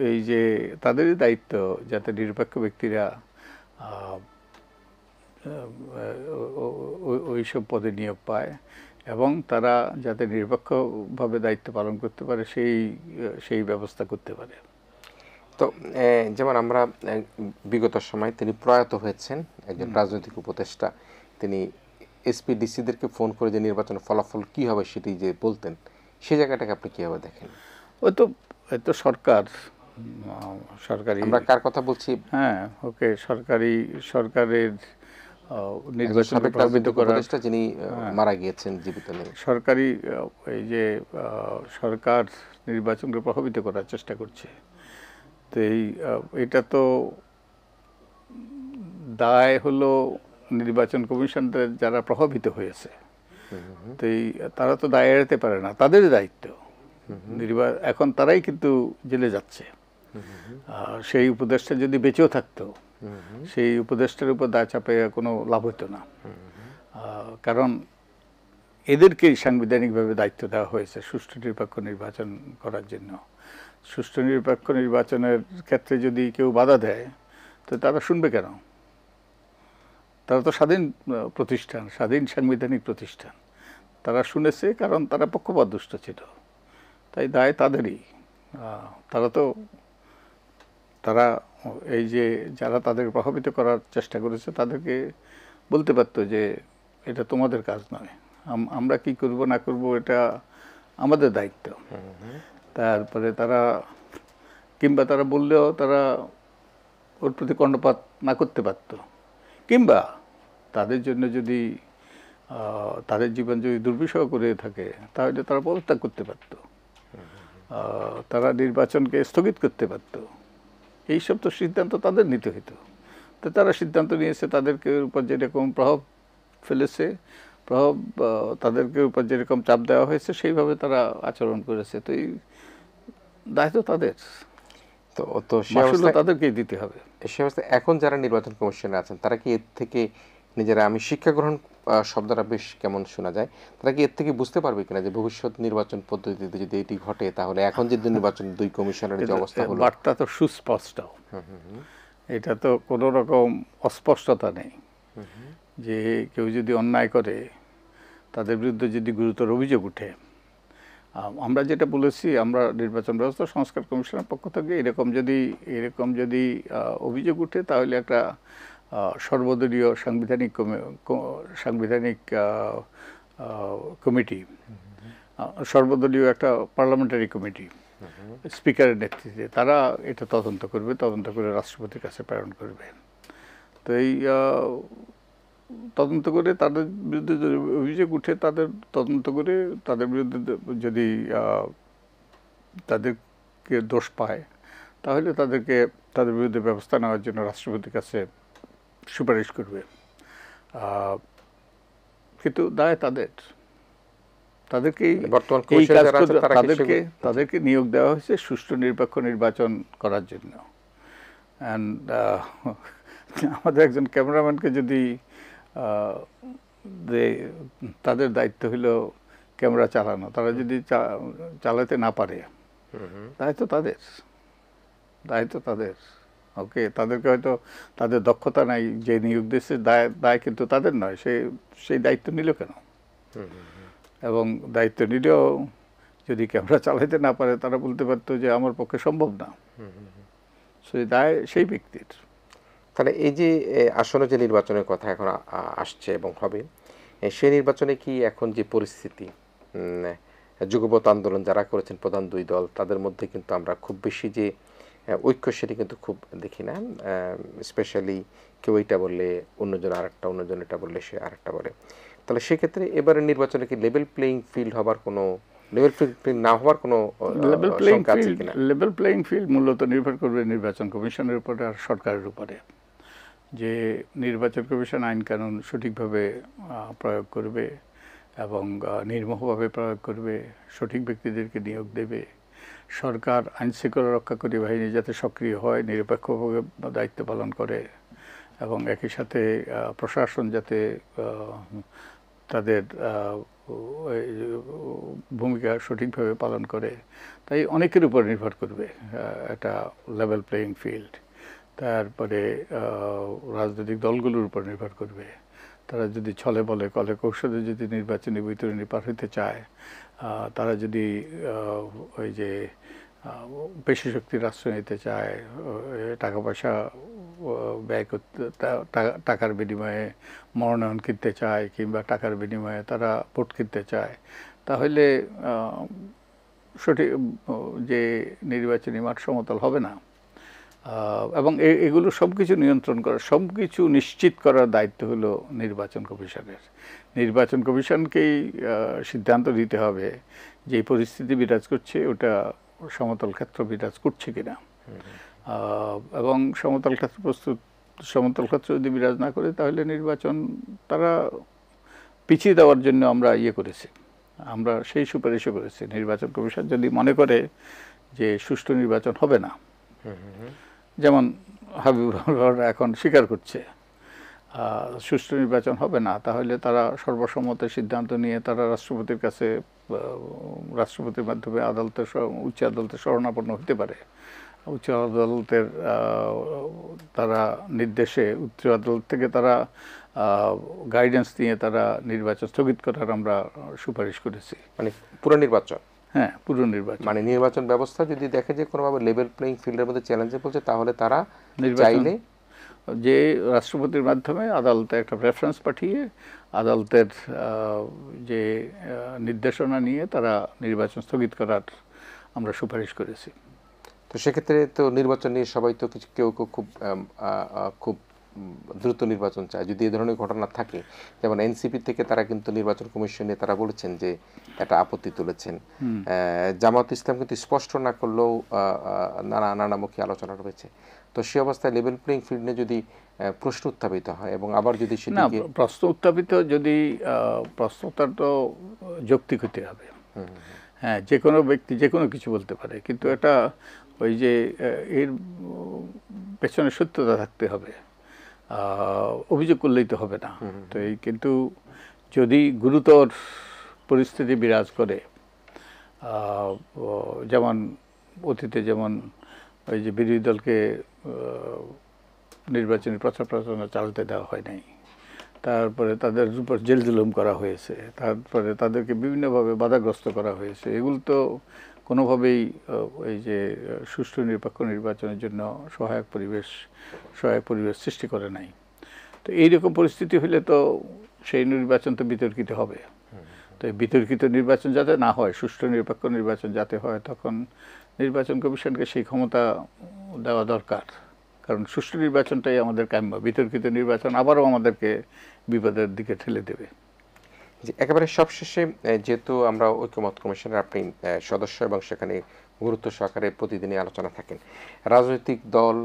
এই যে তাদেরই দায়িত্ব যাতে নিরপেক্ষ ব্যক্তিরা ওইসব পদে নিয়োগ পায়, এবং তারা যাতে নিরপেক্ষভাবে দায়িত্ব পালন করতে পারে সেই ব্যবস্থা করতে পারে। তো যেমন আমরা বিগত সময় তিনি প্রয়াত হয়েছেন একজন রাজনৈতিক উপদেষ্টা, তিনি এসপিডিসিদেরকে ফোন করে যে নির্বাচনের ফলাফল কী হবে সেটি যে বলতেন, সেই জায়গাটাকে আপনি কীভাবে দেখেন? ওই তো সরকারি, আমরা কার কথা বলছি? হ্যাঁ, ওকে সরকারের নির্বাচনকে প্রভাবিত করার, যিনি মারা গিয়েছেন জীবিত নেই, সরকারি এই যে সরকার নির্বাচনকে প্রভাবিত করার চেষ্টা করছে। তো এটা তো দায় হলো নির্বাচন কমিশনদের যারা প্রভাবিত হয়েছে, তো তারা তো দায় এড়াতে পারে না, তাদেরই দায়িত্ব। এখন তারাই কিন্তু জেলে যাচ্ছে। সেই উপদেষ্টা যদি বেঁচেও থাকতো, সেই উপদেষ্টার উপর দায় চাপে কোনো লাভ হতো না, কারণ এদেরকেই সাংবিধানিকভাবে দায়িত্ব দেওয়া হয়েছে সুষ্ঠু নিরপেক্ষ নির্বাচন করার জন্য। সুষ্ঠু নিরপেক্ষ নির্বাচনের ক্ষেত্রে যদি কেউ বাধা দেয় তো তারা শুনবে কেন? তারা তো স্বাধীন প্রতিষ্ঠান, স্বাধীন সাংবিধানিক প্রতিষ্ঠান, তারা শুনেছে কারণ তারা পক্ষপাতদুষ্ট ছিল, তাই দায় তাদেরই। তারা এই যে যারা তাদের প্রভাবিত করার চেষ্টা করেছে তাদেরকে বলতে পারতো যে এটা তোমাদের কাজ নয়, আমরা কি করব না করব এটা আমাদের দায়িত্ব। তারপরে কিংবা তারা বললেও তারা ওর প্রতি কর্ণপাত না করতে পারত, কিংবা তাদের জন্য যদি তাদের জীবন যদি দুর্বিষহ করে থাকে তাহলে তারা পদত্যাগ করতে পারত, তারা নির্বাচনকে স্থগিত করতে পারত। এইসব তো সিদ্ধান্ত তাদের নিতে হতো। তো তারা সিদ্ধান্ত নিয়েছে, তাদেরকে উপর যেরকম প্রভাব ফেলেছে, তাদেরকে উপর যেরকম চাপ দেওয়া হয়েছে সেইভাবে তারা আচরণ করেছে। তো এই দায়িত্ব তাদের। তো তো সে মাসুলও অবস্থায় তাদেরকেই দিতে হবে। সে অবস্থায় এখন যারা নির্বাচন কমিশনে আছেন তারা কি এর থেকে নিজেরা, আমি শিক্ষা গ্রহণ শব্দটা বেশ কেমন শোনা যায়, তারা কি এর থেকে বুঝতে পারবে কিনা যে ভবিষ্যৎ নির্বাচন পদ্ধতিতে যদি এটি ঘটে তাহলে এখন যে নির্বাচন দুই কমিশনের যে অবস্থা হলো। বার্তা তো সুস্পষ্ট, এটা তো কোনো রকম অস্পষ্টতা নেই। যে কেউ যদি অন্যায় করে, তাদের বিরুদ্ধে যদি গুরুতর অভিযোগ উঠে, আমরা যেটা বলেছি, আমরা নির্বাচন ব্যবস্থা সংস্কার কমিশনের পক্ষ থেকে এরকম যদি অভিযোগ উঠে, তাহলে একটা সর্বদলীয় সাংবিধানিক কমিটি, সর্বদলীয় একটা পার্লামেন্টারি কমিটি স্পিকারের নেতৃত্বে তারা এটা তদন্ত করবে, তদন্ত করে রাষ্ট্রপতির কাছে প্রেরণ করবে। তো এই তদন্ত করে তাদের বিরুদ্ধে যদি অভিযোগ উঠে, তাদের তদন্ত করে তাদের বিরুদ্ধে যদি তাদেরকে দোষ পায়, তাহলে তাদের বিরুদ্ধে ব্যবস্থা নেওয়ার জন্য রাষ্ট্রপতির কাছে সুপারিশ করবে। কিন্তু দায় তাদেরকেই এই কাজ তাদেরকে নিয়োগ দেওয়া হয়েছে সুষ্ঠু নিরপেক্ষ নির্বাচন করার জন্য। অ্যান্ড আমাদের একজন ক্যামেরাম্যানকে যদি তাদের দায়িত্ব হলো ক্যামেরা চালানো, তারা যদি চালাতে না পারে, দায়িত্ব তাদের। ওকে, তাদেরকে হয়তো তাদের দক্ষতা নাই, যে নিয়োগ দিচ্ছে দায় কিন্তু তাদের নয়, সেই দায়িত্ব নিল কেন? এবং দায়িত্ব নিলেও যদি ক্যামেরা চালাইতে না পারে, তারা বলতে পারতো যে আমার পক্ষে সম্ভব না। সেই দায় সেই ব্যক্তির। তাহলে এই যে আসন্ন যে নির্বাচনের কথা এখন আসছে এবং হবে, সেই নির্বাচনে কি এখন যে পরিস্থিতি, যুগপৎ আন্দোলন যারা করেছেন প্রধান দুই দল, তাদের মধ্যে কিন্তু আমরা খুব বেশি যে ঐক্য সেটি কিন্তু খুব দেখি না। স্পেশালি কেউ এইটা বললে অন্যজন আরেকটা, অন্যজন এটা বললে সে আরেকটা বলে। তাহলে সেক্ষেত্রে এবারে নির্বাচনে কি লেভেল প্লেইং ফিল্ড হবার কোনো, লেভেল ফিল্ড না হওয়ার কোনো শঙ্কা আছে কিনা? লেভেল প্লেইং ফিল্ড মূলত নির্ভর করবে নির্বাচন কমিশনের উপরে আর সরকারের উপরে। যে নির্বাচন কমিশন আইন কানুন সঠিকভাবে প্রয়োগ করবে এবং নির্মোহভাবে প্রয়োগ করবে, সঠিক ব্যক্তিদেরকে নিয়োগ দেবে। সরকার আইনশৃঙ্খলা রক্ষাকারী বাহিনী যাতে সক্রিয় হয়, নিরপেক্ষভাবে দায়িত্ব পালন করে, এবং একই সাথে প্রশাসন যাতে তাদের ভূমিকা সঠিকভাবে পালন করে। তাই অনেকের উপর নির্ভর করবে একটা লেভেল প্লেইং ফিল্ড। তারপরে রাজনৈতিক দলগুলোর উপর নির্ভর করবে। তারা যদি ছলে বলে কলে কৌশলে যদি নির্বাচনী বৈতরণী পার হইতে চায়, তারা যদি ওই যে পেশি শক্তির আশ্রয় নিতে চায়, টাকা পয়সা ব্যয় করতে, টাকার বিনিময়ে মনোনয়ন কিনতে চায়, কিংবা টাকার বিনিময়ে তারা ভোট কিনতে চায়, তাহলে সঠিক যে নির্বাচনী মাঠ সমতল হবে না। এবং এগুলো সব কিছু নিয়ন্ত্রণ করা, সব কিছু নিশ্চিত করার দায়িত্ব হলো নির্বাচন কমিশনের। নির্বাচন কমিশনকেই সিদ্ধান্ত দিতে হবে যে এই পরিস্থিতি বিরাজ করছে, ওটা সমতল ক্ষেত্র বিরাজ করছে কিনা। এবং সমতল ক্ষেত্র যদি বিরাজ না করে, তাহলে নির্বাচন তারা পিছিয়ে দেওয়ার জন্য আমরা করেছি, আমরা সেই সুপারিশও করেছি। নির্বাচন কমিশন যদি মনে করে যে সুষ্ঠু নির্বাচন হবে না, যেমন হাবিবুর এখন স্বীকার করছে সুষ্ঠু নির্বাচন হবে না, তাহলে তারা সর্বসম্মতের সিদ্ধান্ত নিয়ে তারা রাষ্ট্রপতির কাছে, রাষ্ট্রপতির মাধ্যমে উচ্চ আদালতে শরণাপন্ন হতে পারে। উচ্চ আদালতের তারা নির্দেশে, উচ্চ আদালত থেকে তারা গাইডেন্স নিয়ে তারা নির্বাচন স্থগিত করার আমরা সুপারিশ করেছি। মানে পুরো নির্বাচন, হ্যাঁ, পুরো নির্বাচন, মানে নির্বাচন ব্যবস্থা যদি দেখে যে কোনোভাবে লেভেল প্লেইং ফিল্ডের মধ্যে চ্যালেঞ্জে পড়ছে, তাহলে তারা চাইলে যে রাষ্ট্রপতির মাধ্যমে আদালতে একটা রেফারেন্স পাঠিয়ে আদালতের যে নির্দেশনা নিয়ে তারা নির্বাচন স্থগিত করার আমরা সুপারিশ করেছি। তো সেক্ষেত্রে তো নির্বাচন নিয়ে সবাই তো কেউ খুব দ্রুত নির্বাচন চায়। যদি এই ধরনের ঘটনা থাকে, যেমন এনসিপি থেকে তারা কিন্তু নির্বাচন কমিশনে তারা বলেছেন যে একটা আপত্তি তুলেছেন। জামাত ইসলাম কিন্তু স্পষ্ট না করলেও নানামুখী আলোচনা রয়েছে। তো সে অবস্থায় লেভেল প্লেইং ফিল্ড নিয়ে যদি প্রশ্ন উত্থাপিত হয়, এবং আবার যদি সেটাকে প্রশ্ন উত্থাপিত, যদি প্রশ্নটার তো যৌক্তিক হতে হবে। হ্যাঁ, যে কোনো ব্যক্তি যে কোনো কিছু বলতে পারে, কিন্তু এটা ওই যে এর পেছনে সত্যতা থাকতে হবে, অভিযোগ করলেই তো হবে না। তো এই কিন্তু যদি গুরুতর পরিস্থিতি বিরাজ করে, যেমন অতীতে যেমন ওই যে বিরোধী দলকে নির্বাচনী প্রচার প্রচারণা চালাতে দেওয়া হয় নাই, তারপরে তাদের উপর জেল জুলুম করা হয়েছে, তারপরে তাদেরকে বিভিন্নভাবে বাধাগ্রস্ত করা হয়েছে, এগুলো তো কোনোভাবেই এই যে সুষ্ঠু নিরপেক্ষ নির্বাচনের জন্য সহায়ক পরিবেশ সৃষ্টি করে নাই। তো এইরকম পরিস্থিতি হলে তো সেই নির্বাচন তো বিতর্কিত হবে। তো এই বিতর্কিত নির্বাচন যাতে না হয়, সুষ্ঠু নিরপেক্ষ নির্বাচন যাতে হয়, তখন নির্বাচন কমিশনকে সেই ক্ষমতা দেওয়া দরকার। কারণ সুষ্ঠু নির্বাচনটাই আমাদের কাম্য, বিতর্কিত নির্বাচন আবারও আমাদেরকে বিপদের দিকে ঠেলে দেবে। যে একেবারে সবশেষে, যেহেতু আমরা ঐক্যমত্য কমিশনের আপনি সদস্য এবং সেখানে গুরুত্ব সহকারে প্রতিদিনই আলোচনা থাকেন, রাজনৈতিক দল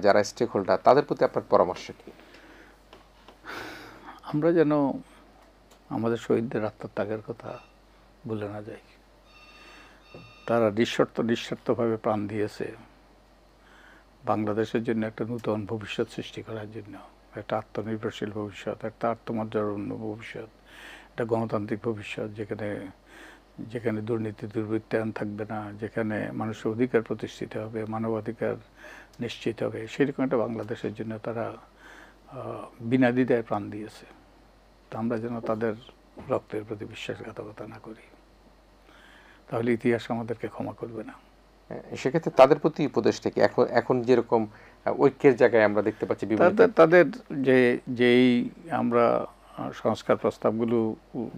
যারা স্টেক হোল্ডার তাদের প্রতি আপনার পরামর্শ কি? আমরা যেন আমাদের শহীদদের আত্মার ত্যাগের কথা ভুলে না যাই। তারা নিঃস্বার্থভাবে প্রাণ দিয়েছে বাংলাদেশের জন্য একটা নূতন ভবিষ্যৎ সৃষ্টি করার জন্য, একটা আত্মনির্ভরশীল ভবিষ্যৎ, একটা আত্মমর্যাদাপূর্ণ ভবিষ্যৎ, একটা গণতান্ত্রিক ভবিষ্যৎ, যেখানে দুর্নীতি দুর্বৃত্তায়ন থাকবে না, যেখানে মানুষের অধিকার প্রতিষ্ঠিত হবে, মানবাধিকার নিশ্চিত হবে। সেরকম একটা বাংলাদেশের জন্য তারা বিনা দ্বিধায় প্রাণ দিয়েছে। তা আমরা যেন তাদের রক্তের প্রতি বিশ্বাসঘাতকতা না করি, তাহলে ইতিহাস আমাদেরকে ক্ষমা করবে না। সেক্ষেত্রে তাদের প্রতি উপদেশটা কি? এখন যেরকম ঐক্যের জায়গায় আমরা দেখতে পাচ্ছি তাদের যেই আমরা সংস্কার প্রস্তাবগুলো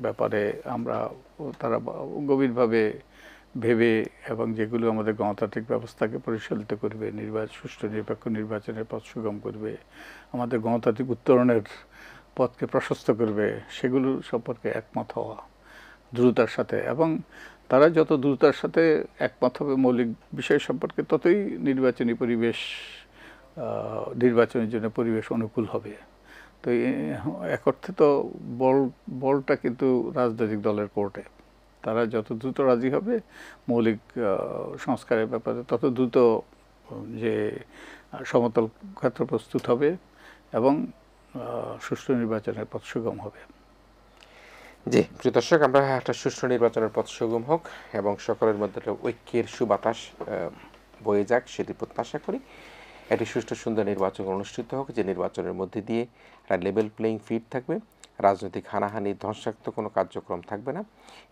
ব্যাপারে আমরা তারা গভীরভাবে ভেবে, এবং যেগুলো আমাদের গণতান্ত্রিক ব্যবস্থাকে পরিচালিত করবে, সুষ্ঠু নিরপেক্ষ নির্বাচনের পথ সুগম করবে, আমাদের গণতান্ত্রিক উত্তরণের পথকে প্রশস্ত করবে, সেগুলো সম্পর্কে একমত হওয়া দ্রুততার সাথে। এবং তারা যত দ্রুততার সাথে একমত হবে মৌলিক বিষয় সম্পর্কে, ততই নির্বাচনের জন্য পরিবেশ অনুকূল হবে। তো এক অর্থে তো বলটা কিন্তু রাজনৈতিক দলের কোর্টে। তারা যত দ্রুত রাজি হবে মৌলিক সংস্কারের ব্যাপারে, তত দ্রুত যে সমতল ক্ষেত্র প্রস্তুত হবে এবং সুষ্ঠু নির্বাচনের পথ সুগম হবে। জি, প্রিয় দর্শক, আমরা একটা সুষ্ঠু নির্বাচনের পথ সুগম হোক এবং সকলের মধ্যে একটা ঐক্যের সুবাতাস বয়ে যাক, সেটি প্রত্যাশা করি। একটি সুষ্ঠু সুন্দর নির্বাচন অনুষ্ঠিত হোক, যে নির্বাচনের মধ্যে দিয়ে একটা লেভেল প্লেইং ফিল্ড থাকবে, রাজনৈতিক হানাহানি ধ্বংসাত্মক কোনো কার্যক্রম থাকবে না,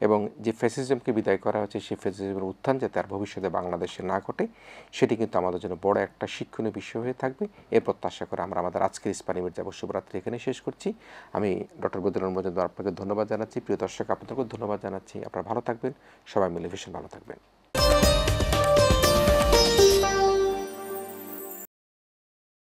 এবং যে ফ্যাসিজমকে বিদায় করা হচ্ছে সেই ফ্যাসিজমের উত্থান যাতে আর ভবিষ্যতে বাংলাদেশে না ঘটে, সেটি কিন্তু আমাদের জন্য বড় একটা শিক্ষণীয় বিষয় হয়ে থাকবে। এ প্রত্যাশা করে আমরা আমাদের আজকের ইস্পানি মির্জাপুর শুভরাত্রি এখানে শেষ করছি। আমি ডক্টর বদিউল মজুমদার আপনাকে ধন্যবাদ জানাচ্ছি। প্রিয় দর্শক, আপনাদেরকেও ধন্যবাদ জানাচ্ছি। আপনারা ভালো থাকবেন, সবাই মিলে ভীষণ ভালো থাকবেন।